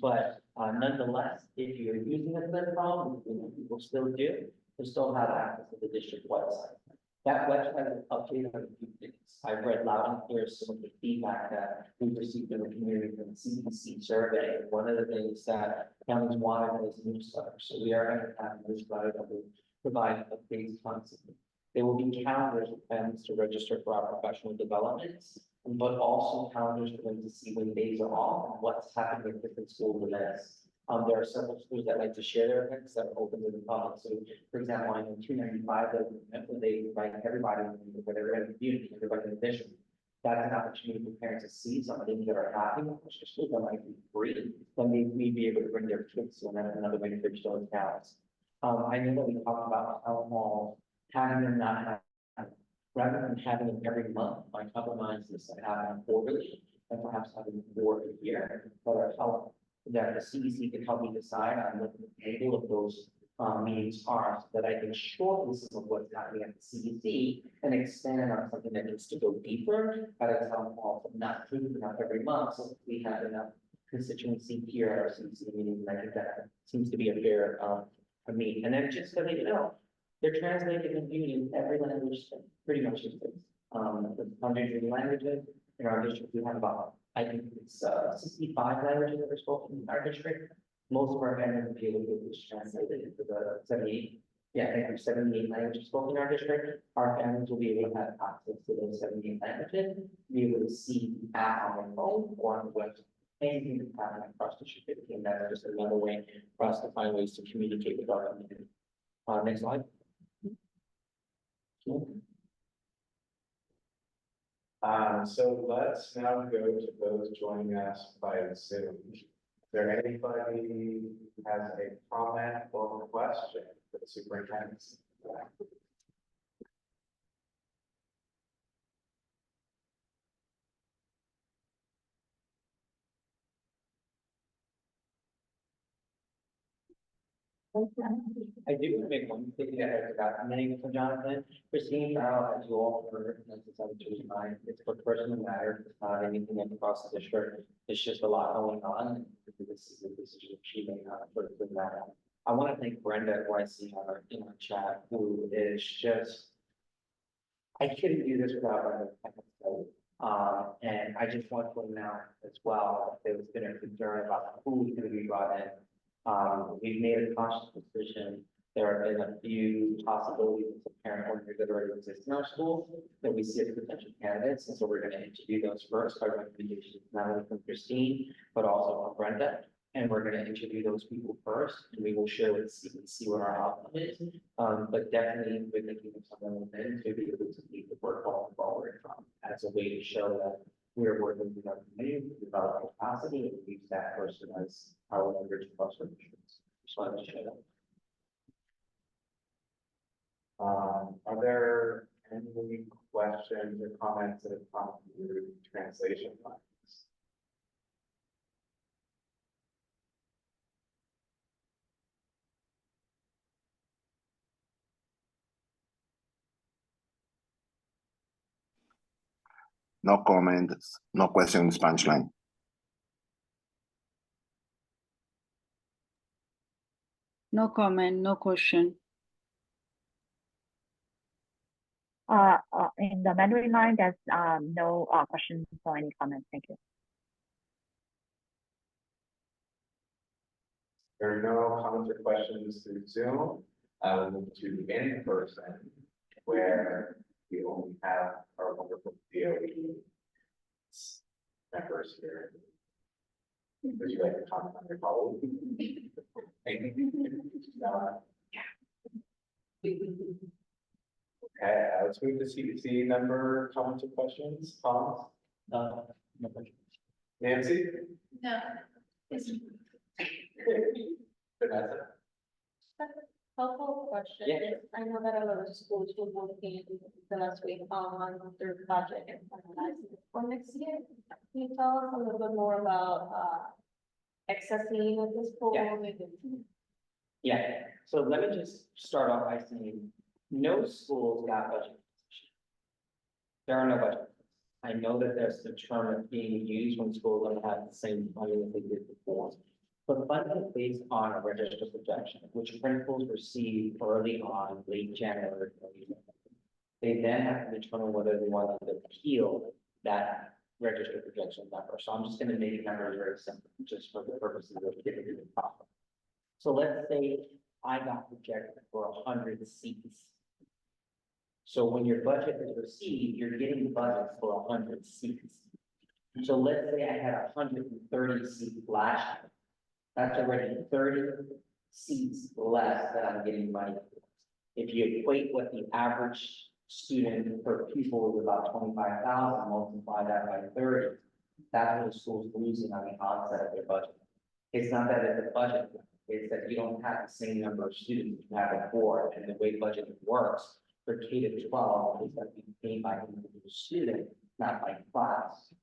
Speaker 10: But nonetheless, if you're using a flip phone, people still do, they still have access to the district website. That website is updated on a few things. I've read loud and clear some of the feedback that we've received in the community from the CEC survey. One of the things that families wanted was newsletter. So we are going to have a newsletter that will provide updates constantly. There will be calendars for families to register for our professional developments. but also calendars for them to see when days are off and what's happening at different school events. There are several schools that like to share their events that are open to the public. So, for example, I know 295 that when they invite everybody, whatever in the community, everybody in the district. That's an opportunity for parents to see some of the things that are happening, which are schools that might be free. Then they may be able to bring their kids, so that's another way to bridge those gaps. I know that we talked about town hall, having them not have, rather than having them every month, my compromise is to have them quarterly, and perhaps having more a year, but our help, that the CEC can help me decide on what the table of those meetings are, so that I can shorten some of what's happening at the CEC and expand on something that needs to go deeper at a town hall, but not keeping up every month, so we have enough constituency here at our CEC meeting, and I think that seems to be a fair for me. And then just so that you know, they're translated and viewed in every language, pretty much in this. The 100 languages in our district, we have about, I think it's 65 languages that are spoken in our district. Most of our families will be able to get this translated into the 78. Yeah, I think there's 78 languages spoken in our district. Our families will be able to have access to those 78 languages, be able to see the app on their phone or on the web. Anything that's happening across the district, and that's just another way for us to find ways to communicate with our community. Next slide.
Speaker 7: So let's now go to those joining us via Zoom. Is there anybody who has a comment or question for the superintendent?
Speaker 10: I do want to make one thing that I forgot mentioning for Jonathan. Christine, as you all heard, and this is how it's mine, it's for personal matter, it's not anything across the district. It's just a lot going on. This is achieving for that. I want to thank Brenda, who I see in our chat, who is just, I couldn't do this without Brenda. And I just want to announce as well, that there's been a concern about who's going to be brought in. We've made a conscious decision. There have been a few possibilities of parent organizers that already exist in our school that we see as potential candidates. And so we're going to interview those first by recommendation, not only from Christine, but also from Brenda. And we're going to interview those people first, and we will share with see what our outcome is. But definitely we're thinking of someone within to be able to lead the work going forward as a way to show that we're working with our community to develop capacity and use that person as our leverage across our districts. Just wanted to share that.
Speaker 7: Are there any questions or comments that have come through translation lines?
Speaker 4: No comments, no question in Spanish line.
Speaker 6: No comment, no question.
Speaker 3: In the Mandarin line, there's no questions or any comments. Thank you.
Speaker 7: There are no comments or questions through Zoom. We'll move to in person, where we only have our wonderful DOE members here. Would you like to comment on your colleague? Okay, let's move to CEC member comments or questions. Tom?
Speaker 8: No question.
Speaker 7: Nancy?
Speaker 9: No.
Speaker 7: Vanessa?
Speaker 1: Helpful question.
Speaker 10: Yeah.
Speaker 1: I know that a lot of schools will be working the last week on their budget and finalizing for next year. Can you tell us a little bit more about accessing of the school?
Speaker 10: Yeah, so let me just start off by saying, no schools got budget. There are no budget. I know that there's the term that's being used when schools don't have the same money that they did before. But funding is based on a register projection, which principals receive early on, late January. They then have to determine whether they want to appeal that register projection number. So I'm just going to make numbers very simple, just for the purposes of giving you the problem. So let's say I got projected for 100 seats. So when your budget is received, you're getting the budget for 100 seats. So let's say I had 130 seats last year. That's already 30 seats less that I'm getting money for. If you equate what the average student per pupil is about 25,000, multiply that by 30, that's what the school's losing on the onset of their budget. It's not that it's a budget, it's that you don't have the same number of students you had before, and the way budgeting works for K to 12 is that you pay by individual student, not by class.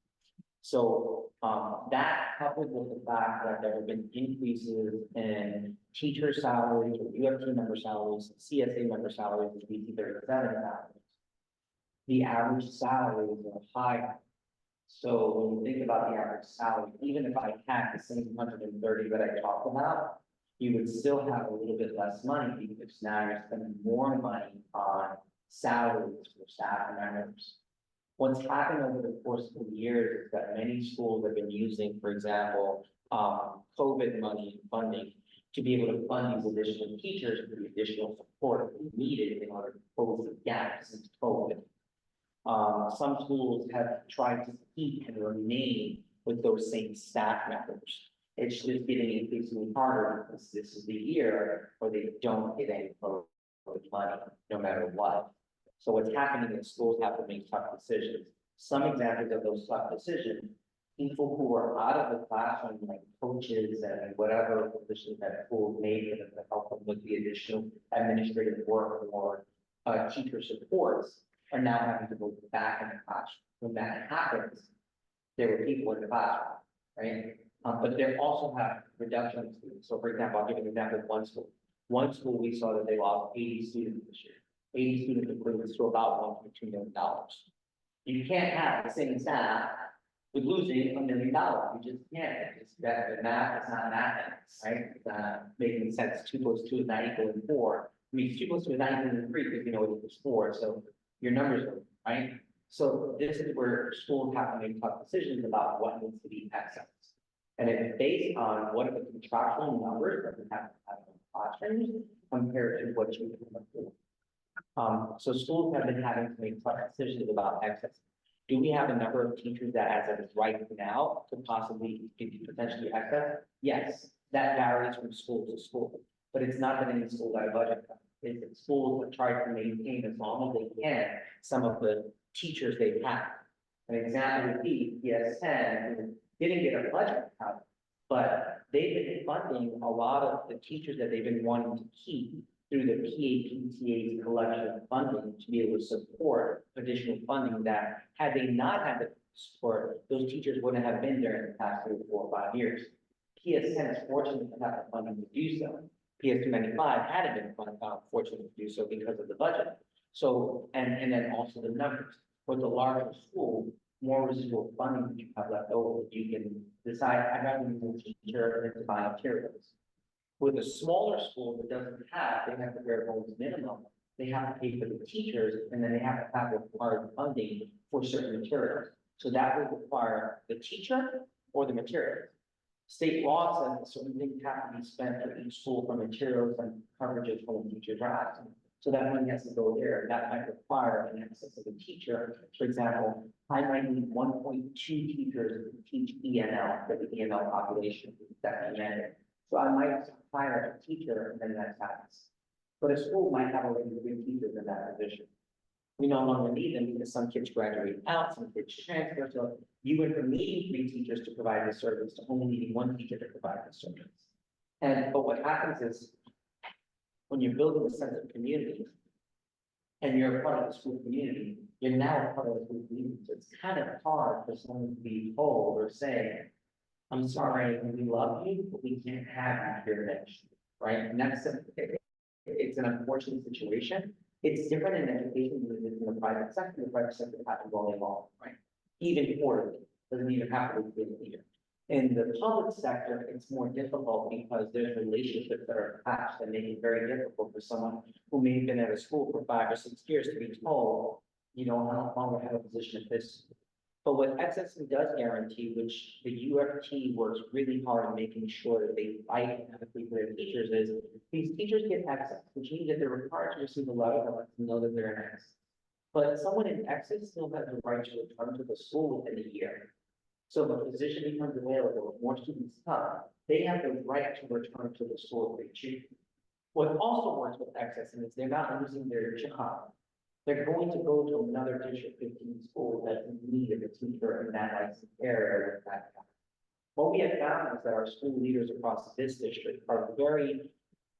Speaker 10: So, that coupled with the fact that there have been increases in teacher salaries, or UFT member salaries, CSA member salaries, and BT 37 salaries, the average salaries are higher. So when you think about the average salary, even if I had the same 130 that I talked about, you would still have a little bit less money because now you're spending more money on salaries for staff and members. What's happened over the course of the years is that many schools have been using, for example, COVID money and funding to be able to fund these additional teachers for the additional support needed in order to close the gaps into COVID. Some schools have tried to keep and remain with those same staff members. It's just getting increasingly harder because this is the year where they don't get any COVID money, no matter what. So what's happening is schools have to make tough decisions. Some examples of those tough decisions, people who are out of the classroom, like coaches and whatever positions that schools made for them to help them with the additional administrative work or teacher supports, are now having to go back in the classroom. When that happens, there were people in the classroom, right? But they also have reduction of students. So for example, I'll give you an example of one school. One school, we saw that they lost 80 students this year. 80 students equivalent to about $1.2 million. You can't have the same staff with losing $1 million. You just can't. It's that the math is not math, right? It's not making sense. 2 + 2 is not equal to 4. I mean, 2 + 2 is not equal to 3 because you know it equals 4. So your numbers are right. So this is where schools have to make tough decisions about what needs to be excess. And it's based on what are the contractual numbers that we have to have in classrooms compared to what you can afford. So schools have been having to make tough decisions about excess. Do we have a number of teachers that, as of right now, could possibly be potentially excess? Yes, that varies from school to school, but it's not that any school got a budget cut. It's that schools have tried to maintain as long as they can some of the teachers they've had. An example would be PS10, who didn't get a budget cut, but they've been funding a lot of the teachers that they've been wanting to keep through the PAPTA's collection of funding to be able to support additional funding that, had they not had the support, those teachers wouldn't have been there in the past 3, 4, or 5 years. PS10 is fortunate to have the funding to do so. PS295 hadn't been fortunate to do so because of the budget. So, and then also the numbers. With the larger school, more residual funding that you have left over, you can decide, I'd rather use a teacher than to buy materials. With a smaller school that doesn't have, they have the bare bones minimum. They have to pay for the teachers, and then they have to have required funding for certain materials. So that would require the teacher or the materials. State law says that certain things have to be spent for each school for materials and coverages for the teachers' rights. So that money has to go there. That might require an excess of a teacher. For example, I might need 1.2 teachers to teach ENL for the ENL population that we manage. So I might hire a teacher and then that happens. But a school might have already 3 teachers in that position. We no longer need them because some kids graduate out, some kids transfer. So you went from needing 3 teachers to provide the service to only needing 1 teacher to provide the service. But what happens is, when you're building a sense of community and you're a part of the school community, you're now a part of the school community. So it's kind of hard for someone to be told or say, I'm sorry, we love you, but we can't have you here next year, right? And it's an unfortunate situation. It's different in education than it is in the private sector. The private sector happens all day long, right? Even quarterly, doesn't even have to be a year. In the public sector, it's more difficult because there's relationships that are attached that make it very difficult for someone who may have been at a school for 5 or 6 years to be told, you don't no longer have a position at this. But what XSM does guarantee, which the UFT works really hard in making sure that they fight ethically for their teachers, is these teachers get access, which means that they're required to receive a letter that lets them know that they're in access. But someone in Texas still has the right to return to the school within a year. So if a position becomes available, if more students come, they have the right to return to the school if they choose. What also works with Texas is they're not losing their job. They're going to go to another District 15 school that's in need of a teacher in that licensed area with that. What we have found is that our school leaders across this district are very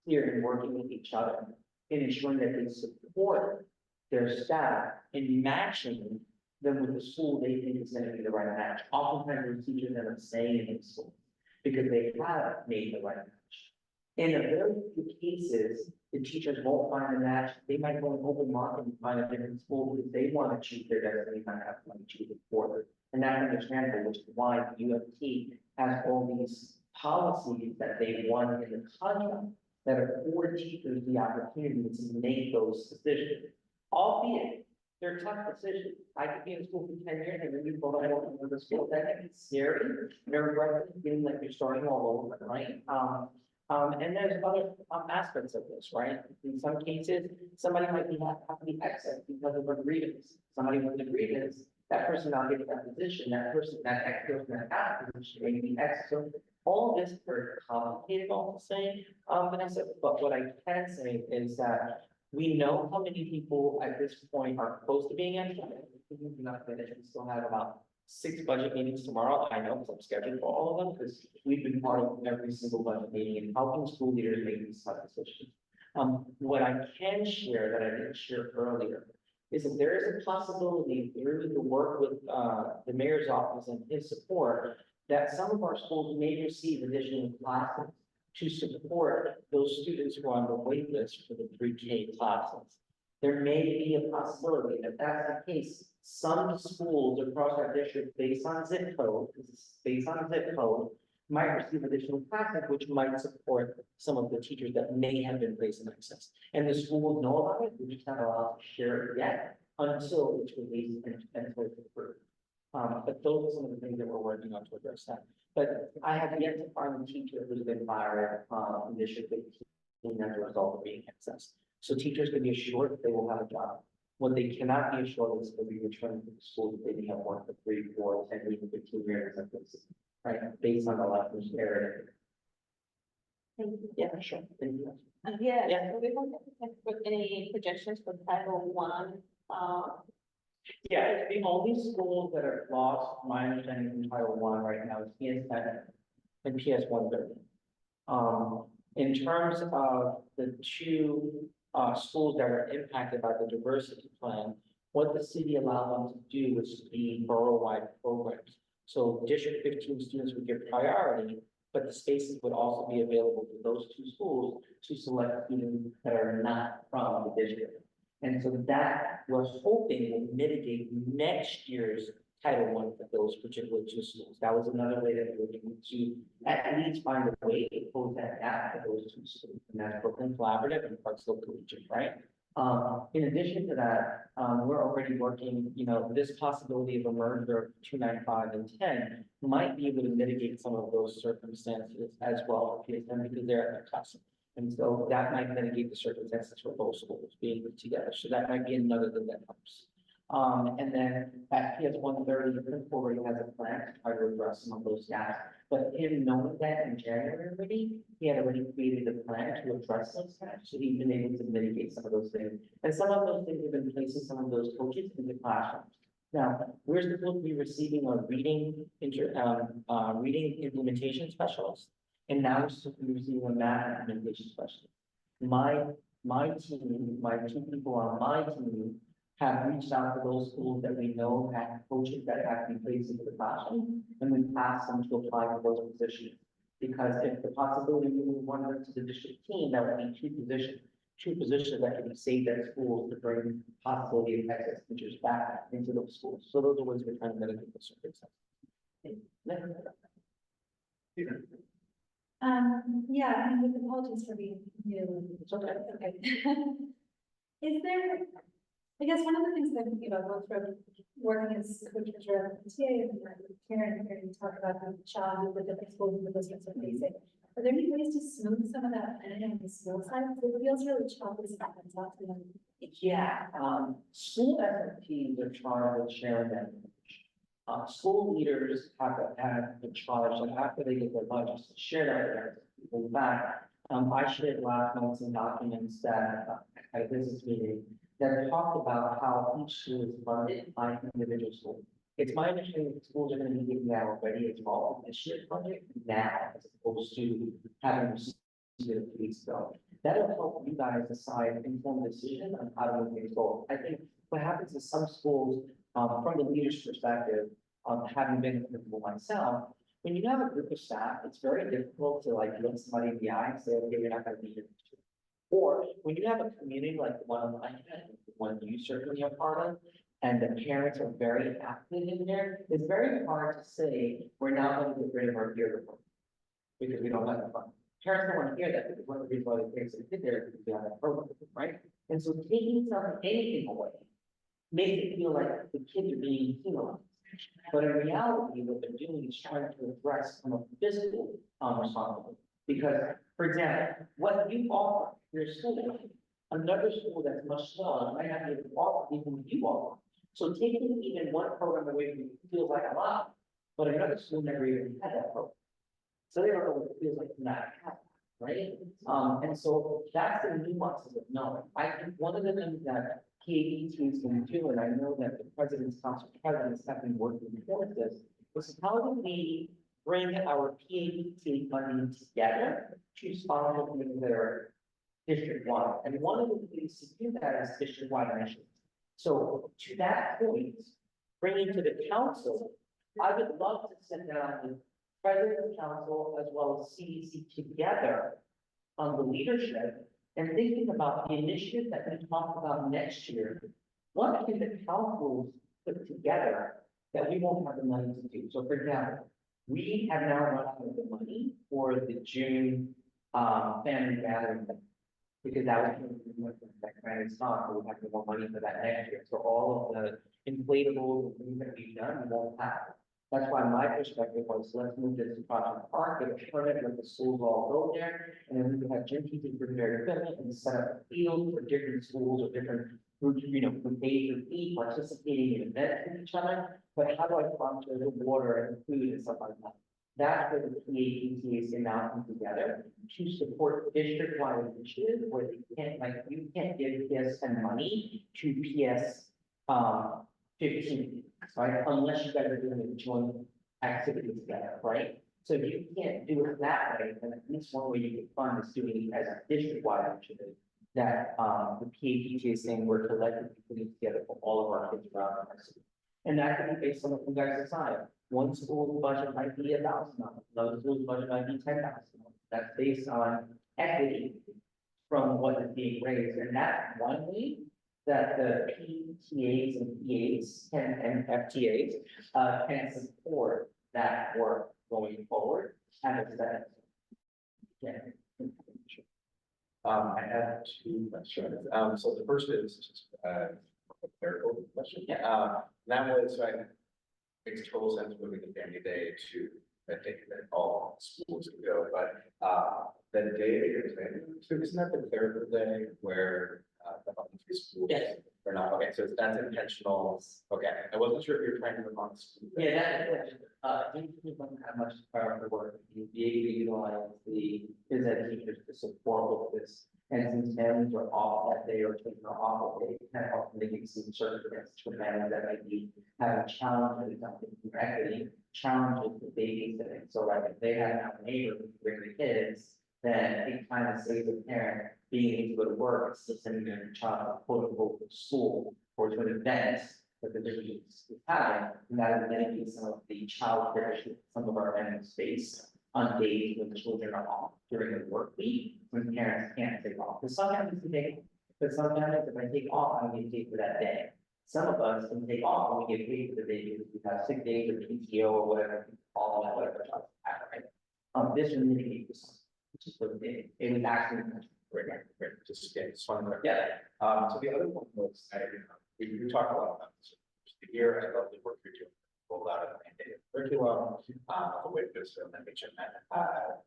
Speaker 10: clear in working with each other in ensuring that they support their staff in matching them with the school they think is going to be the right match. Oftentimes, there's teachers that are staying in the school because they have made the right match. In a very few cases, the teachers won't find a match. They might go in open market and find a different school because they want to choose their destiny, not have money to choose it for them. And that's understandable, which is why the UFT has all these policies that they want in the contract that afford teachers the opportunity to make those decisions. Albeit, they're tough decisions. I could be in school for 10 years and then you go to another school. That can be scary, very aggressive, feeling like you're starting all over, right? And there's other aspects of this, right? In some cases, somebody might have to be excess because of a grievance. Somebody with a grievance, that person not getting that position, that person, that ex person that has a position may be excess. So all this is very complicated, all to say, Vanessa, but what I can say is that we know how many people at this point are close to being in. We're not finished. We still have about 6 budget meetings tomorrow. I know because I'm scheduled for all of them because we've been part of every single budget meeting and helping school leaders make these tough decisions. What I can share that I didn't share earlier is that there is a possibility through the work with the mayor's office and his support that some of our schools may receive additional classes to support those students who are on the wait list for the pre-K classes. There may be a possibility that that's the case. Some schools across our district, based on zip code, might receive additional classes, which might support some of the teachers that may have been placed in excess. And the schools know about it, we just not allowed to share it yet until it's released and until it's approved. But those are some of the things that we're working on to address that. But I have yet to find a teacher who's been fired in District 15 as a result of being excess. So teachers can be assured that they will have a job. What they cannot be assured is that we return to the school that they may have worked for 3, 4, 10, even 15 years, right? Based on the license area. Yeah, sure. Thank you.
Speaker 2: Yeah,
Speaker 10: Yeah.
Speaker 2: we don't put any projections for Title I.
Speaker 10: Yeah, the only schools that are lost, my understanding from Title I right now is PS10 and PS 130. In terms of the two schools that are impacted by the diversity plan, what the city allowed them to do was the borough-wide programs. So District 15 students would get priority, but the spaces would also be available to those two schools to select students that are not from the district. And so that we're hoping will mitigate next year's Title I for those particular two schools. That was another way that we were looking to at least find a way to close that gap for those two schools. And that's Brooklyn Collaborative and Parksville Collegiate, right? In addition to that, we're already working, this possibility of a merger of 295 and 10 might be able to mitigate some of those circumstances as well for PSM because they're at their class. And so that might mitigate the circumstances for both schools being put together. So that might be another thing that helps. And then at PS 130, the principal already has a plan to try to address some of those gaps. But him knowing that in January already, he had already created a plan to address those gaps. So he's been able to mitigate some of those things. And some of those things have been placing some of those coaches into classrooms. Now, we're supposed to be receiving a reading implementation specialist. And now we're supposed to be receiving a math implementation specialist. My team, my 2 people on my team have reached out to those schools that we know have coaches that have been placed into the classroom, and we've asked them to apply for those positions. Because if the possibility of moving one of them to the district team, that would be two positions that can be saved at schools to bring possibility of excess teachers back into those schools. So those are ways we're trying to mitigate the circumstances.
Speaker 9: Yeah, I mean, with apologies for being new.
Speaker 10: It's okay.
Speaker 9: Okay. Is there, I guess one of the things that I'm thinking about going through working as a coach treasurer at the PTA and Karen, hearing you talk about the challenge with the different schools and the districts are facing. are there any ways to smooth some of that planning on the school side? It feels really choppy sometimes, not to them.
Speaker 10: Yeah, school SFPs are charged with sharing that information. School leaders have the charge, and after they get their budgets, to share that with people. In fact, I shared last month some documents that, at a business meeting, that talked about how each school is funded by individual school. It's my understanding that schools are gonna be getting that already as well, this year's budget now, as opposed to having received it a few weeks ago. That'll help you guys decide an informed decision on how to move things forward. I think what happens is some schools, from the leader's perspective, having been a principal myself, when you have a group of staff, it's very difficult to like look somebody in the eye and say, okay, you're not gonna be here. Or when you have a community like the one I had, the one you certainly are part of, and the parents are very active in there, it's very hard to say, we're not gonna get rid of our peer report. Because we don't have the fund. Parents don't want to hear that, because one of the reasons why the parents did there is because we have that program, right? And so taking anything away makes it feel like the kids are being penalized. But in reality, what they're doing is trying to address some of the physical responsibility. Because, for example, what you offer your school, another school that's much smaller might not be able to offer even what you offer. So taking even one program away from you feels like a lot, but another school never even had that program. So they don't know what it feels like to not have, right? And so that's the nuances of knowing. I think one of the things that PAET is going to do, and I know that the president's council presidents have been working towards this, was how do we bring our PAET funding together to sponsor things that are district-wide? And one of the ways to do that is district-wide initiatives. So to that point, bringing to the council, I would love to sit down with president of council as well as CEC together on the leadership and thinking about the initiative that we talk about next year. What can the councils put together that we won't have the money to do? So for example, we have now run out of the money for the June family gathering thing, because that was that granted stock, but we have more money for that next year. So all of the inflatables and things that we've done, we won't have. That's why my perspective was, let's move this to Project Park, get a permit, let the schools all go there, and then we can have gym teachers prepare equipment and set up a field for different schools or different groups, group A or B participating in events with each other. But how do I sponsor the water and food and stuff like that? That's where the PAET can now come together to support district-wide initiatives where they can't, like, you can't give PSN money to PS 15, right? Unless you guys are doing a joint activity together, right? So if you can't do it that way, then at least one way you can fund is doing it as a district-wide initiative that the PAET is saying we're collectively putting together for all of our kids around our city. And that can be based on what you guys decide. One school's budget might be $1,000, another school's budget might be $10,000. That's based on equity from what is being raised, and that's one way that the PTAs and PAs and FTAs can support that work going forward. And it's that. Yeah.
Speaker 7: I have two questions. So the first is just a clerical question. That was, so I makes total sense moving the family day to, I think that all schools can go, but the day that you're planning to, isn't that the clerical day where the elementary schools are not? Okay, so that's intentional. Okay, I wasn't sure if you were trying to move on to school.
Speaker 10: Yeah, you don't have much power to work. You be able to utilize the phys ed teachers to support with this. And since families are off that day or taking off, they kind of help mitigate some circumstances for families that might be having challenges with something from equity, challenges with babysitting. So like if they have a neighbor who bring the kids, then it kind of saves the parent being able to go to work, still sending their child to quote unquote school or to an event that the district is having, and that would mitigate some of the child care issues some of our families face on days when the children are off during the work week, when parents can't take off. Because sometimes it's take, but sometimes if I take off, I get paid for that day. Some of us can take off and we get paid for the day because we have 6 days or PTO or whatever, all that, whatever child have, right? This will mitigate this, which is what it was actually.
Speaker 7: Right. Just one more. Yeah. So the other one was, we talked a lot about this. The year, I love the work you're doing, roll out of the mandate. curriculum, with this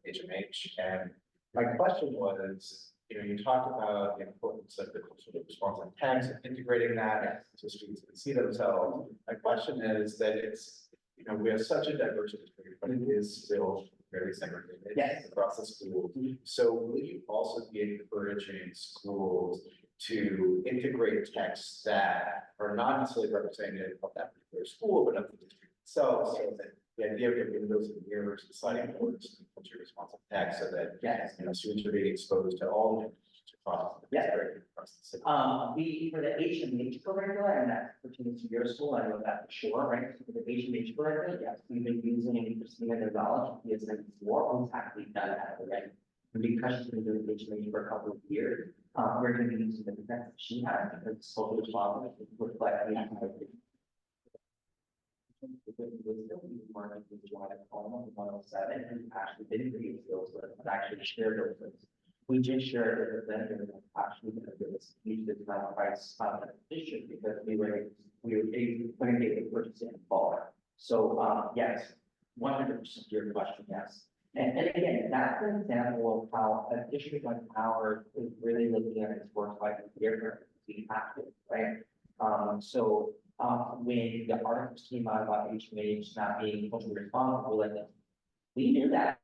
Speaker 7: HMH. And my question was, you talked about the importance of the cultural response on text and integrating that so students can see themselves. My question is that we have such a diverse district, but it is still very segregated across the schools. So will you also be encouraging schools to integrate texts that are not necessarily representative of that particular school, but of the district itself, so that the idea of giving those mirrors, deciding boards, and culture responsive text, so that students are being exposed to all the across the district, across the city.
Speaker 10: For the HMH curricula, and that pertains to your school, I know that for sure, right? So for the HMH curricula, yes, we've been using an interesting methodology, it's like we've actually done that already. And because she's been doing HMH for a couple of years, we're going to be using the text that she has, because it's social responsibility to reflect the entire thing. And actually didn't create those, but actually shared those things. We just shared with the vendor that actually going to give us each of the price issue because we were able to get the purchasing involved. So yes, 100% your question, yes. And again, that's an example of how a district like ours is really looking at its work life different. We have to, right? When the articles came out about HMH not being culturally responsible, we knew that.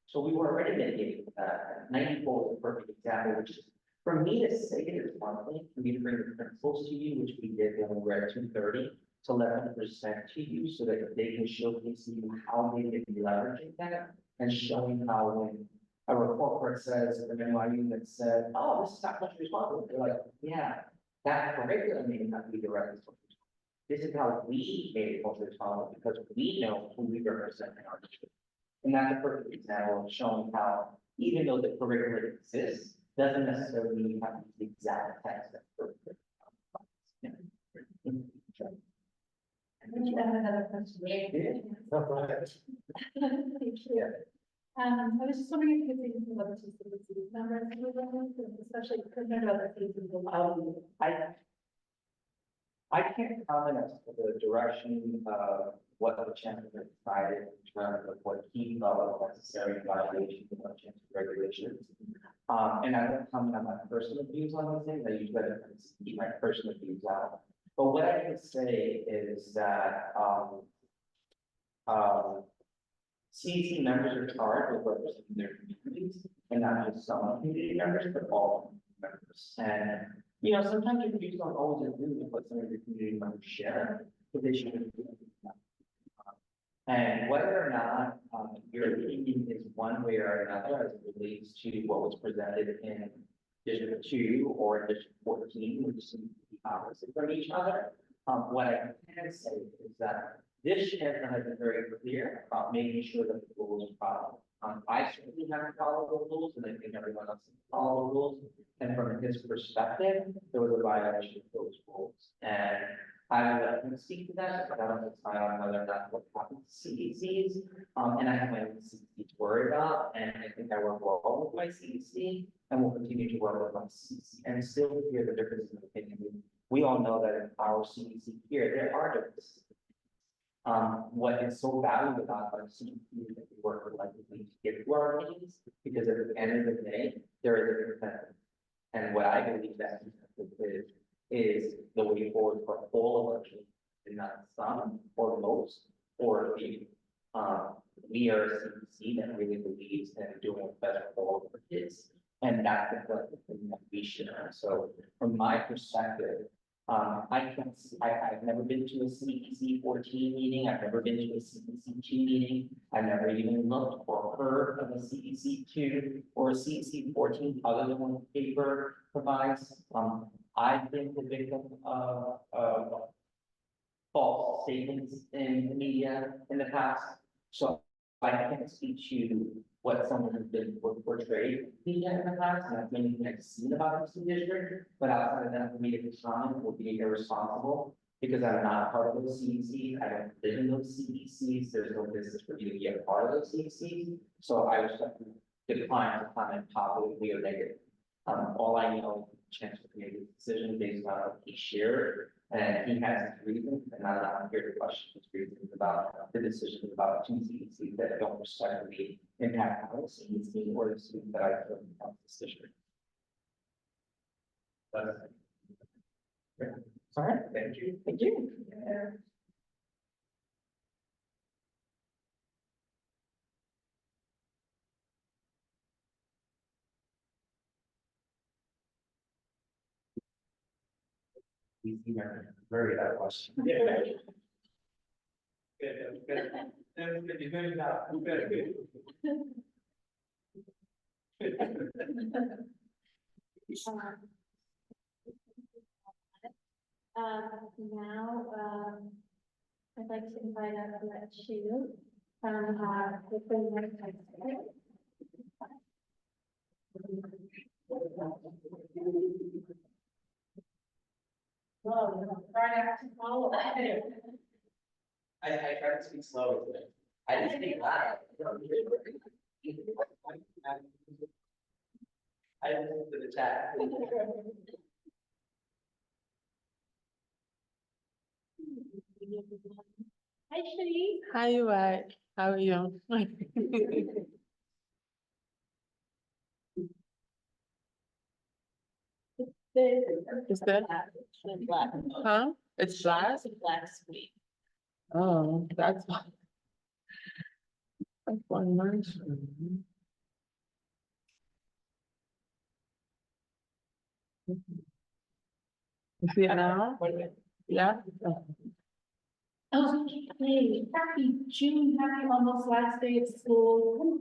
Speaker 10: So we were already mitigating that. 94 is a perfect example, which is for me to say it is one thing, for me to bring the principles to you, which we did when we were at 2:30, to let them present to you so that they can showcase to you how they can be leveraging that and showing how when a report says an NYU that said, oh, this is not culturally responsible, they're like, yeah, that curriculum may not be directly social responsible. This is how we made it culturally responsible because we know who we represent in our district. And that's a perfect example of showing how, even though the curriculum exists, doesn't necessarily mean you have to use the exact text that curriculum.
Speaker 9: I have another question.
Speaker 7: Thank you.
Speaker 9: I was just wondering if you could say anything about the CEC numbers, especially concerned about the cases of
Speaker 10: I can't comment as to the direction of what the chancellor decided in terms of what he felt was necessary violations of chancellor regulations. And I don't comment on my personal views on these things. I usually keep my personal views out. But what I can say is that CEC members are charged with representing their communities, and not just some community members, but all members. And sometimes your views don't always agree with what some of your community members share, but they should agree. And whether or not your opinion is one way or another as it relates to what was presented in District 2 or District 14, which seem to be opposite from each other, what I can say is that this chancellor has been very clear about making sure that the rules are followed. I certainly haven't followed the rules, and I think everyone else has followed the rules. And from his perspective, there was a violation of those rules. And I will let him speak to that, but I don't decide on whether or not what happens to CECs. And I have my own CEC to worry about, and I think I work well with my CEC, and will continue to work with my CEC, and still hear the differences in opinion. We all know that in our CEC here, there are differences. What is so valuable about our CEC is that we work collectively to get to our meetings, because at the end of the day, there is a difference. And what I believe that is the way forward for all of our children, and not some or most or a few. We are a CEC that really believes in doing what's best for all of our kids, and that's the collective thing that we share. So from my perspective, I can't see, I've never been to a CEC 14 meeting, I've never been to a CEC 2 meeting, I've never even looked or heard of a CEC 2 or a CEC 14 other than what the paper provides. I've been the victim of false statements in the media in the past, so I can't speak to what someone has been portrayed media in the past, and that's many things I've seen about the district, but outside of that, for me to comment would be irresponsible, because I'm not part of those CECs, I don't live in those CECs, there's no business for me to be a part of those CECs, so I would decline to comment positively or negative. All I know is the chance to make a decision based on what he shared And he has his reasons, and I'm not here to question his reasons about the decisions about two CECs that don't necessarily impact our CEC or the students that I serve in this district.
Speaker 7: All right, thank you.
Speaker 10: Thank you.
Speaker 7: Very that question. Yeah. Good, good. Good, good job. Good.
Speaker 1: Now, I'd like to invite out Chu from, the well, right after follow.
Speaker 10: I try to speak slow today. I didn't speak loud. I listened to the chat.
Speaker 1: Hi, Shani.
Speaker 2: Hi, Yvette. How are you? It's good?
Speaker 1: Black.
Speaker 2: Huh? It's black?
Speaker 1: It's a black screen.
Speaker 2: Oh, that's why. That's one nice. You see it now? Yeah?
Speaker 1: Oh, hey, happy June, happy almost last day of school.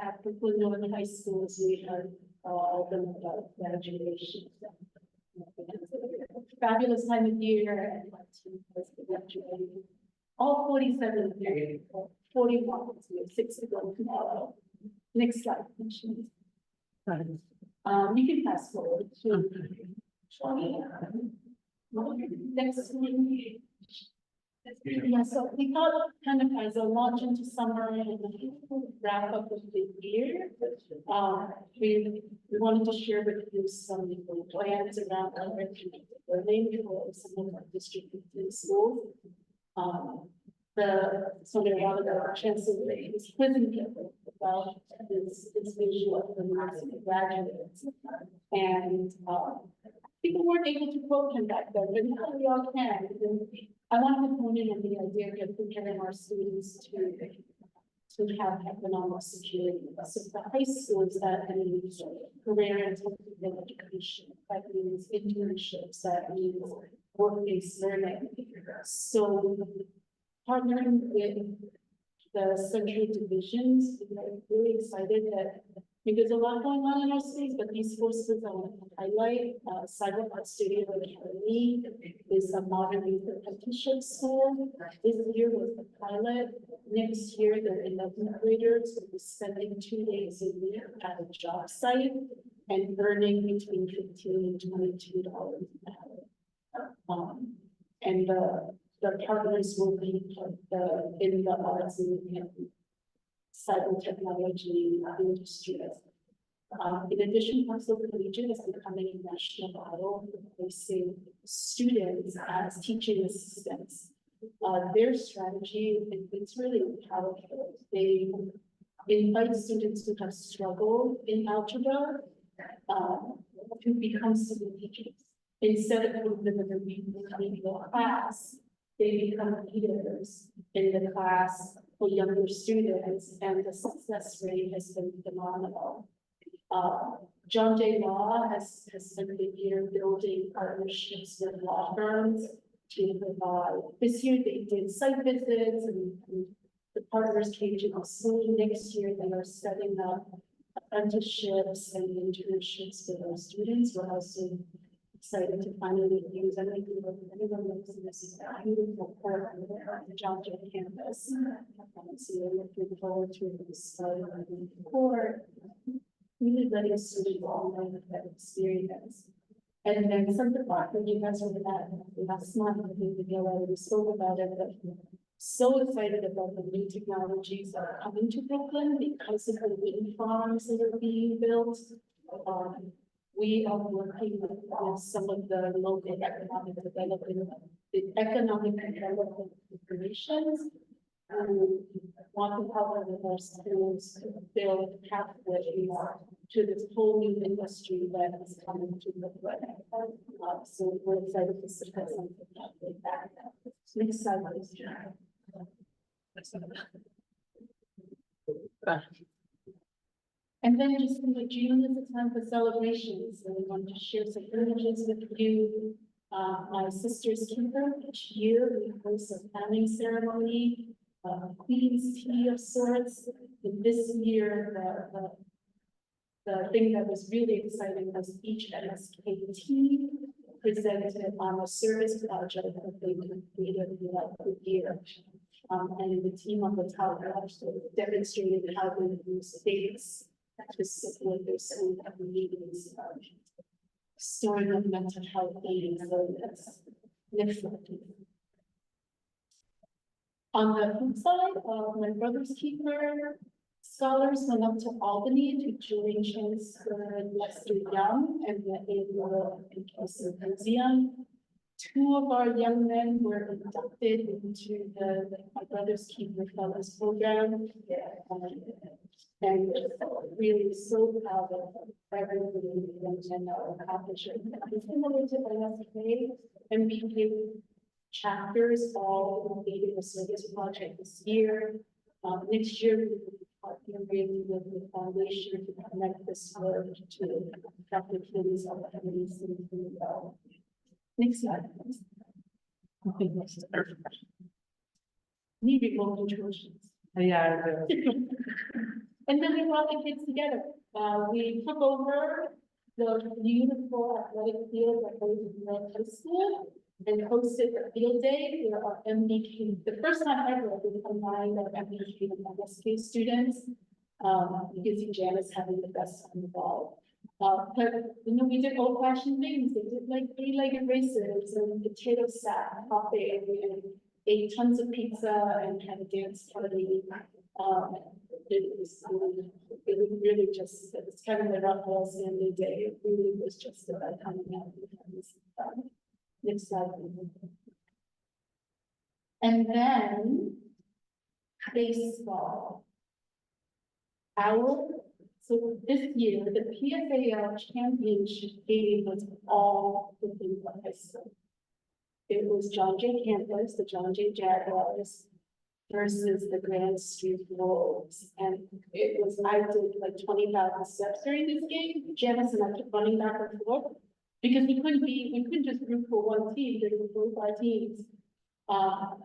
Speaker 1: At the Northern High Schools, we had the graduation. Fabulous time of year and graduating. All 47 here, 41, so we have 6 to go tomorrow. Next slide, please. You can fast forward to 20. Next one. Yeah, so we thought kind of as a launch into summer and wrap up of the year, we wanted to share with you some plans around our learning for some of our district schools. So there are a lot of the chances that he's quizzing people about this visual of the massive graduates. And people weren't able to quote him back then, but now we all can. And I wanted to point in on the idea of preparing our students to have economic security. So the high schools that means career and technical education, that means internships, that means work-based learning. So partnering with the central divisions, we're really excited that because a lot going on in our cities, but these courses I want to highlight, Cyber Art Studio Academy is a modern youth apprenticeship school. This year was the pilot. Next year, the 11th graders will be spending 2 days a week at a job site and earning between $15 and $22 an hour. And the partners will be in the arts and cyber technology industry. In addition, Council Collegiate is becoming a national model for placing students as teaching assistants. Their strategy, it's really powerful. They invite students who have struggled in algebra to become student teachers. Instead of putting them in the class, they become leaders in the class for younger students, and the success rate has been phenomenal. John Jay Law has spent a year building partnerships with law firms to provide. This year they did site visits and the partners came to the school. Next year they are setting up apprenticeships and internships for their students. We're also excited to finally use, I don't know if anyone knows this is a beautiful park on the John Jay campus. So we're looking forward to this court, really letting students all know that experience. And then something that you guys were at last month, I think we already spoke about it, but so excited about the new technologies that are coming to Brooklyn because of the wind farms that are being built. we are working with some of the local economic development, the economic development corporations who want to help our schools to build pathways to this whole new industry that is coming to the way. So we're excited to support something like that. Next slide, please. And then just in June is a time for celebrations, and we want to share some images with you. My sister's keeper, each year we host a planning ceremony, Queen's tea of sorts. And this year, the thing that was really exciting was each MSK team presented on a service project that they completed throughout the year. And the team on the top actually demonstrated how they use dates to support their school meetings, storing of mental health aiding service. Next slide, please. On the flip side, my brother's keeper scholars went up to Albany to join Chancellor Lester Young and the annual symposium. Two of our young men were inducted into the My Brother's Keeper Fellows Program. And really so proud of everything and our accomplishment. Similar to MSK, MBK chapters all completed a service project this year. Next year, we will be partnering with the foundation to connect this work to Catholic kids of MBC. Next slide, please. Okay, next. Need remote controls.
Speaker 2: Yeah.
Speaker 1: And then we brought the kids together. We took over the beautiful athletic field that goes in high school and hosted a field day where our MBK, the first time ever, we combined our MBK and MSK students. You can see Janice having the best time involved. But you know, we did old-fashioned things. They did like three-legged races and potato sack, coffee, and ate tons of pizza and had a dance party. It was really just, it was kind of a rough Sunday day. It really was just about coming out. Next slide. And then baseball. So this year, the PFAL championship game was all within the high school. It was John Jay campus, the John Jay Jaguars versus the Grand Street Wolves. And it was, I did like 20,000 steps during this game. Janice and I kept running back and forth because we couldn't just root for one team. There were both our teams.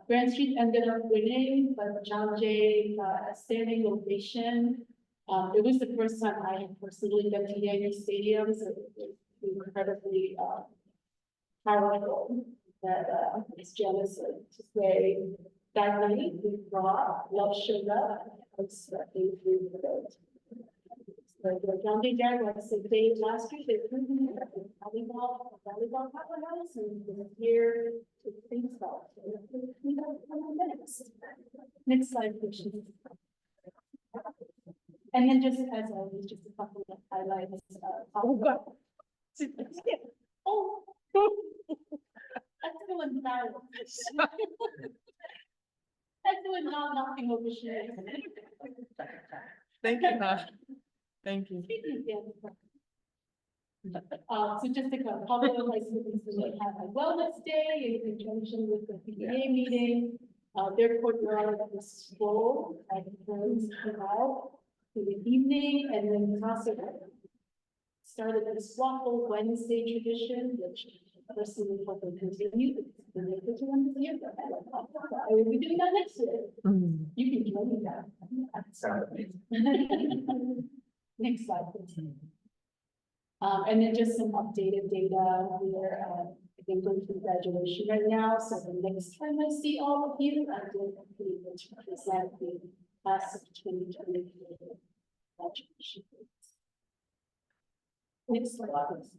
Speaker 1: Grand Street ended up winning, but John Jay, a standing ovation. It was the first time I had personally been to Yankee Stadium, so it was incredibly powerful that as Janice said, to say that night we brought love showed up and stepping through the boat. So the John Jay Jaguars said they last year they proved volleyball powerhouse, and we're here to think about. Next slide, please. And then just as always, just a couple of highlights. Oh, God. Oh, that's so embarrassing. That's doing not knocking over shit.
Speaker 2: Thank you, Ma. Thank you.
Speaker 1: So just to come, Colorado High School recently had a wellness day in conjunction with the PTA meeting. Their courtyard was full, and friends came out in the evening, and then also started this Waffle Wednesday tradition, which personally hope will continue. I will be doing that next year. You can join me that.
Speaker 10: Sounds amazing.
Speaker 1: Next slide, please. And then just some updated data. We're again going through graduation right now. So the next time I see all of you, I will be able to present the class of 2023 graduation. Next slide, please.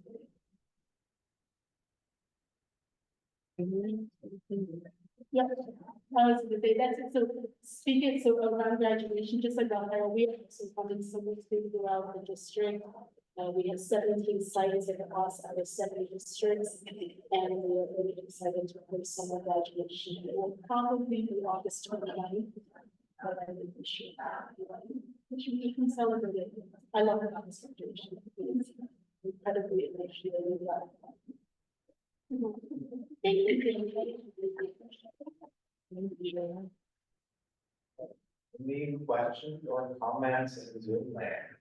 Speaker 1: Yeah, that's it. So speaking, so around graduation, just like that, we are also having some things throughout the district. We have 17 sites across our 70 districts, and we are really excited to host summer graduation. It will probably be August 29th. But I think we can celebrate it. I love the August graduation. It's incredibly appreciated. Thank you.
Speaker 7: Any questions or comments in Zoom land?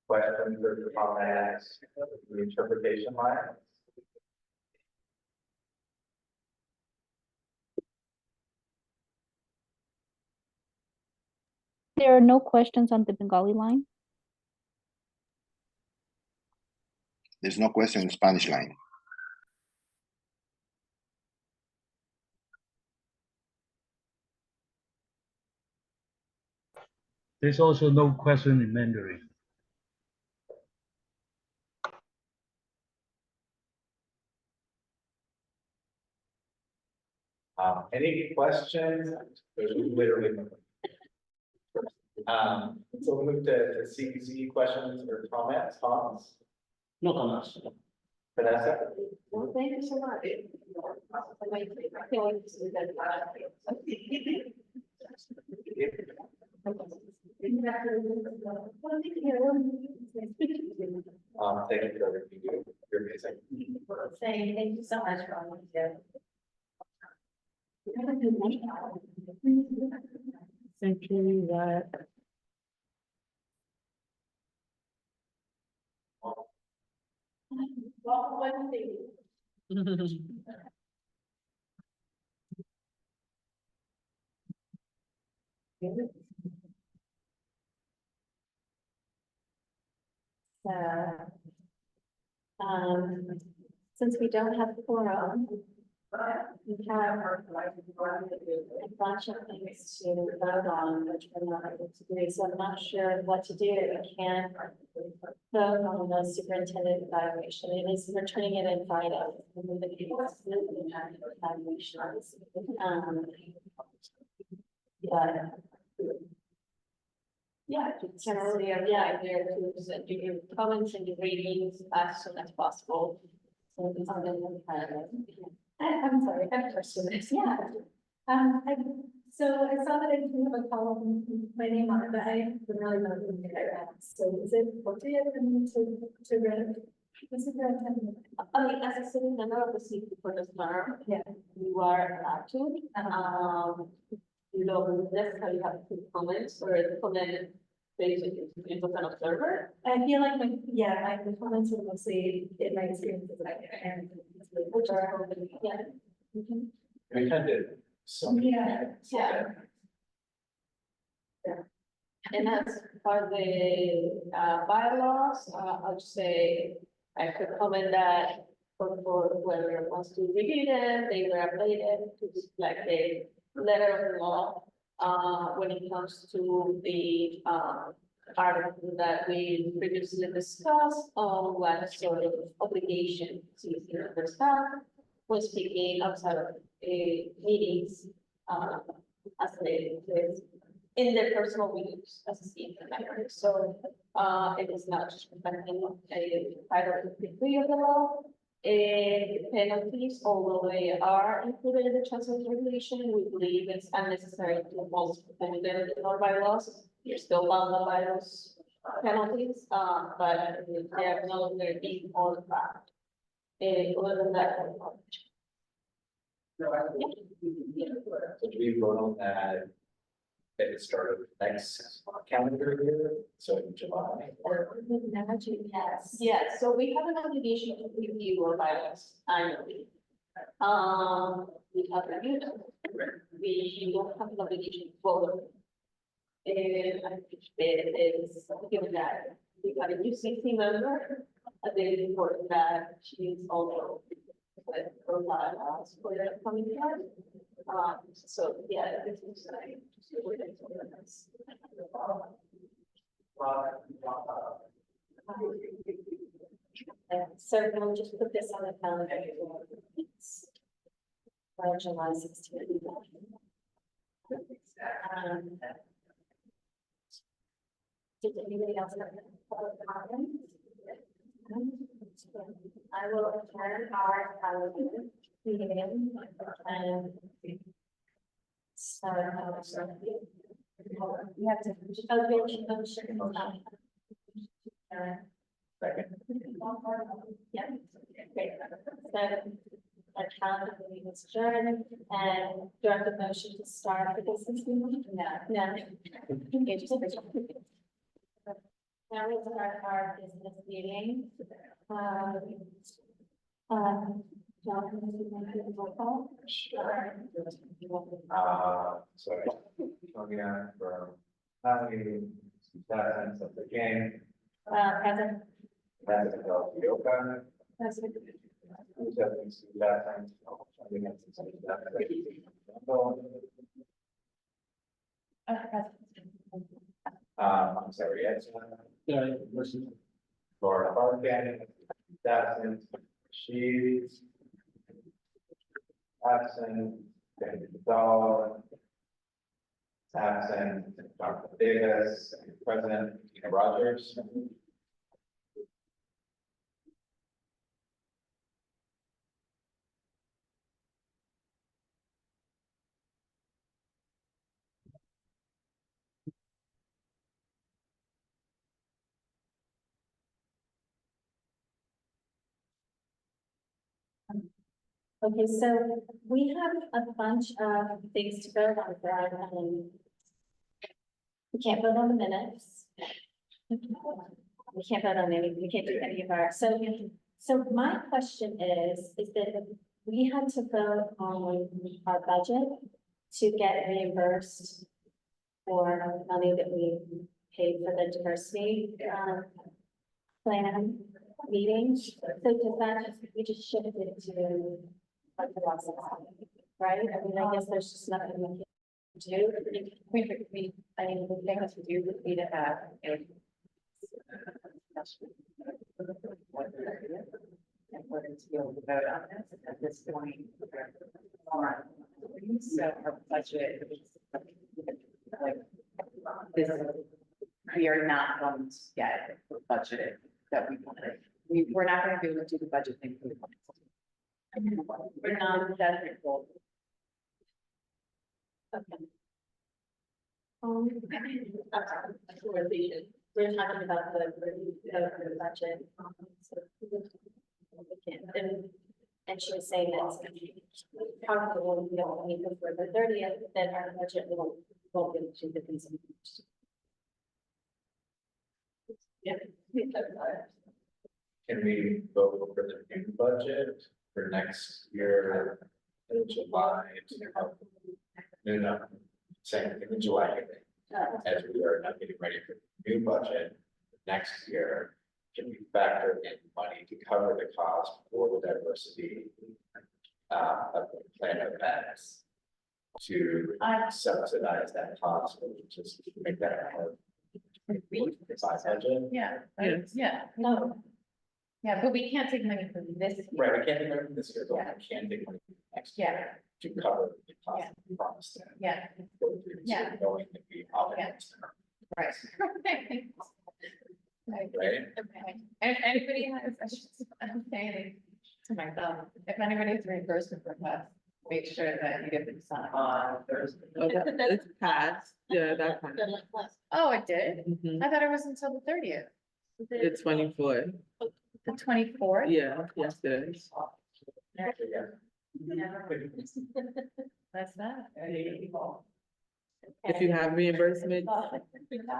Speaker 7: Questions or comments, the interpretation line?
Speaker 5: There are no questions on the Bengali line.
Speaker 4: There's no question in the Spanish line.
Speaker 11: There's also no question in Mandarin.
Speaker 7: Any questions? There's literally no. So we'll move to CEC questions or comments, Hans,
Speaker 8: No comments.
Speaker 7: Vanessa.
Speaker 1: Well, thank you so much.
Speaker 7: Thank you for everything you do. You're amazing.
Speaker 1: Saying thank you so much for all you do.
Speaker 2: Essentially that.
Speaker 1: Well, one thing. So, since we don't have quorum, we have a bunch of things to vote on, which we're not able to do, so I'm not sure what to do. We can't vote on the superintendent evaluation. It is, we're turning it in Friday. Evaluations. Yeah, generally, yeah, there to do your comments and your readings as soon as possible. So it's on the I'm sorry, I have questions. Yeah. So I saw that I do have a column with my name on it, but I don't really know who I read. So is it appropriate for me to read? Is it the I mean, as a sitting member of the CEC for this term, yeah, you are allowed to. You don't necessarily have to comment or the comment basically into an observer. I feel like my comments are mostly in my experiences like and which are yeah.
Speaker 7: We kind of some.
Speaker 1: Yeah. And as for the bylaws, I'll just say I could comment that for whoever wants to review them, they were updated to like a letter of law. When it comes to the article that we previously discussed on what sort of obligation CEC members have when speaking outside of meetings, as they in their personal use as a CEC member. So it is not just reflecting a Title 53 of the law. Penalties, although they are included in the transport regulation, we believe it's unnecessary to also put them in our bylaws. You're still bound by those penalties, but they are no longer being all about. Other than that.
Speaker 7: So do we vote on that at the start of next calendar year, so in July?
Speaker 1: Yes. Yes, so we have an obligation to review our bylaws annually. We have reviewed them. We don't have an obligation to vote. And it is given that we got a new CEC member, it is important that she is also with her bylaws for the coming year. So yeah, this is like. so we'll just put this on the calendar. For July 16th. Did anybody else have any public comments? I will adjourn our meeting and start our. We have to. Yeah. Great. So our calendar meeting is adjourned, and do I have a motion to start the business meeting? No. Now we start our business meeting. John, can you make it a roll call?
Speaker 7: Sure. So, Tonya from Natalie, Susan, of the game,
Speaker 1: Present.
Speaker 7: President of Yoga,
Speaker 1: Present.
Speaker 7: I'm sorry, Laura Harkin, absent, she's absent, David Dahl, absent, Dr. Davis, present, Tina Rogers.
Speaker 1: Okay, so we have a bunch of things to vote on for our, we can't vote on the minutes. We can't vote on any, we can't do any of our, so my question is that we had to vote on our budget to get reimbursed for money that we paid for the diversity, plan meetings. So does that just, we just shifted it to like the last, right? I mean, I guess there's just nothing we can do. I mean, the thing that we do would be to have a.
Speaker 12: And we're going to be able to vote on this at this point. So our budget, like, this, we are not going to get the budget that we wanted. We're not going to be able to do the budget thing for the month. We're not that goal.
Speaker 1: Okay. We're talking about the budget. So we can't, and she was saying that probably when we don't meet before the 30th, then our budget won't be able to do the things. Yeah.
Speaker 7: Can we vote for the new budget for next year in July? No, same thing in July, as we are not getting ready for the new budget next year. Can we factor in money to cover the cost for the diversity of the plan of events to subsidize that cost, or just make that part of the size budget?
Speaker 12: Yeah,
Speaker 10: Yes.
Speaker 12: yeah, no. Yeah, but we can't take money from this. year.
Speaker 7: Right, we can't take money from this year, but we can take money from next year to cover the cost we promised them.
Speaker 12: Yeah, Yeah.
Speaker 7: Knowing that we obligated them,
Speaker 12: right.
Speaker 7: right?
Speaker 12: Okay, and if anybody has, I'm saying to myself, if anybody has reimbursement requests, make sure that you get them signed.
Speaker 10: Thursday.
Speaker 2: Oh, it's passed. Yeah, that passed.
Speaker 12: Oh, it did?
Speaker 2: Mhm.
Speaker 12: I thought it was until the 30th.
Speaker 2: The 24th.
Speaker 12: The 24th?
Speaker 2: Yeah, yes, it is.
Speaker 12: That's that.
Speaker 2: If you have reimbursement.
Speaker 1: That's it.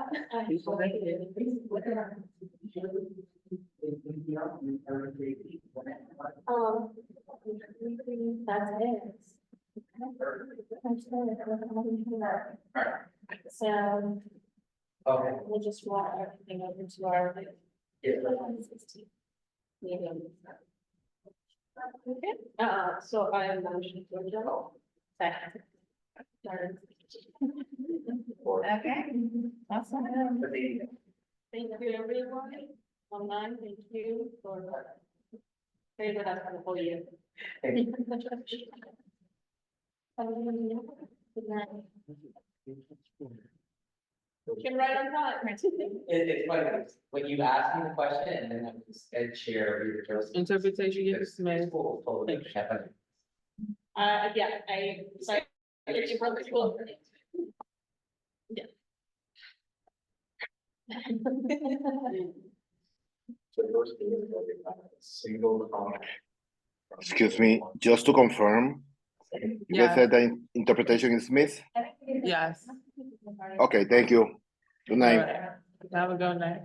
Speaker 1: So
Speaker 7: Okay.
Speaker 1: we'll just walk everything over to our. Meeting. Okay, so I am motion to adjourn. Second. Third.
Speaker 12: Okay, awesome.
Speaker 1: Thank you, everyone. Online, thank you for
Speaker 2: Stay with us for the whole year.
Speaker 1: Came right on time.
Speaker 10: It's funny, when you asked me the question and then I was head chair, we were just.
Speaker 2: Interpretation is made.
Speaker 10: Totally.
Speaker 1: Yeah, sorry. You broke the school. Yeah.
Speaker 7: So first, we will vote on a single comment.
Speaker 4: Excuse me, just to confirm, you guys said the interpretation is Smith?
Speaker 2: Yes.
Speaker 4: Okay, thank you. Good night.
Speaker 2: Have a good night.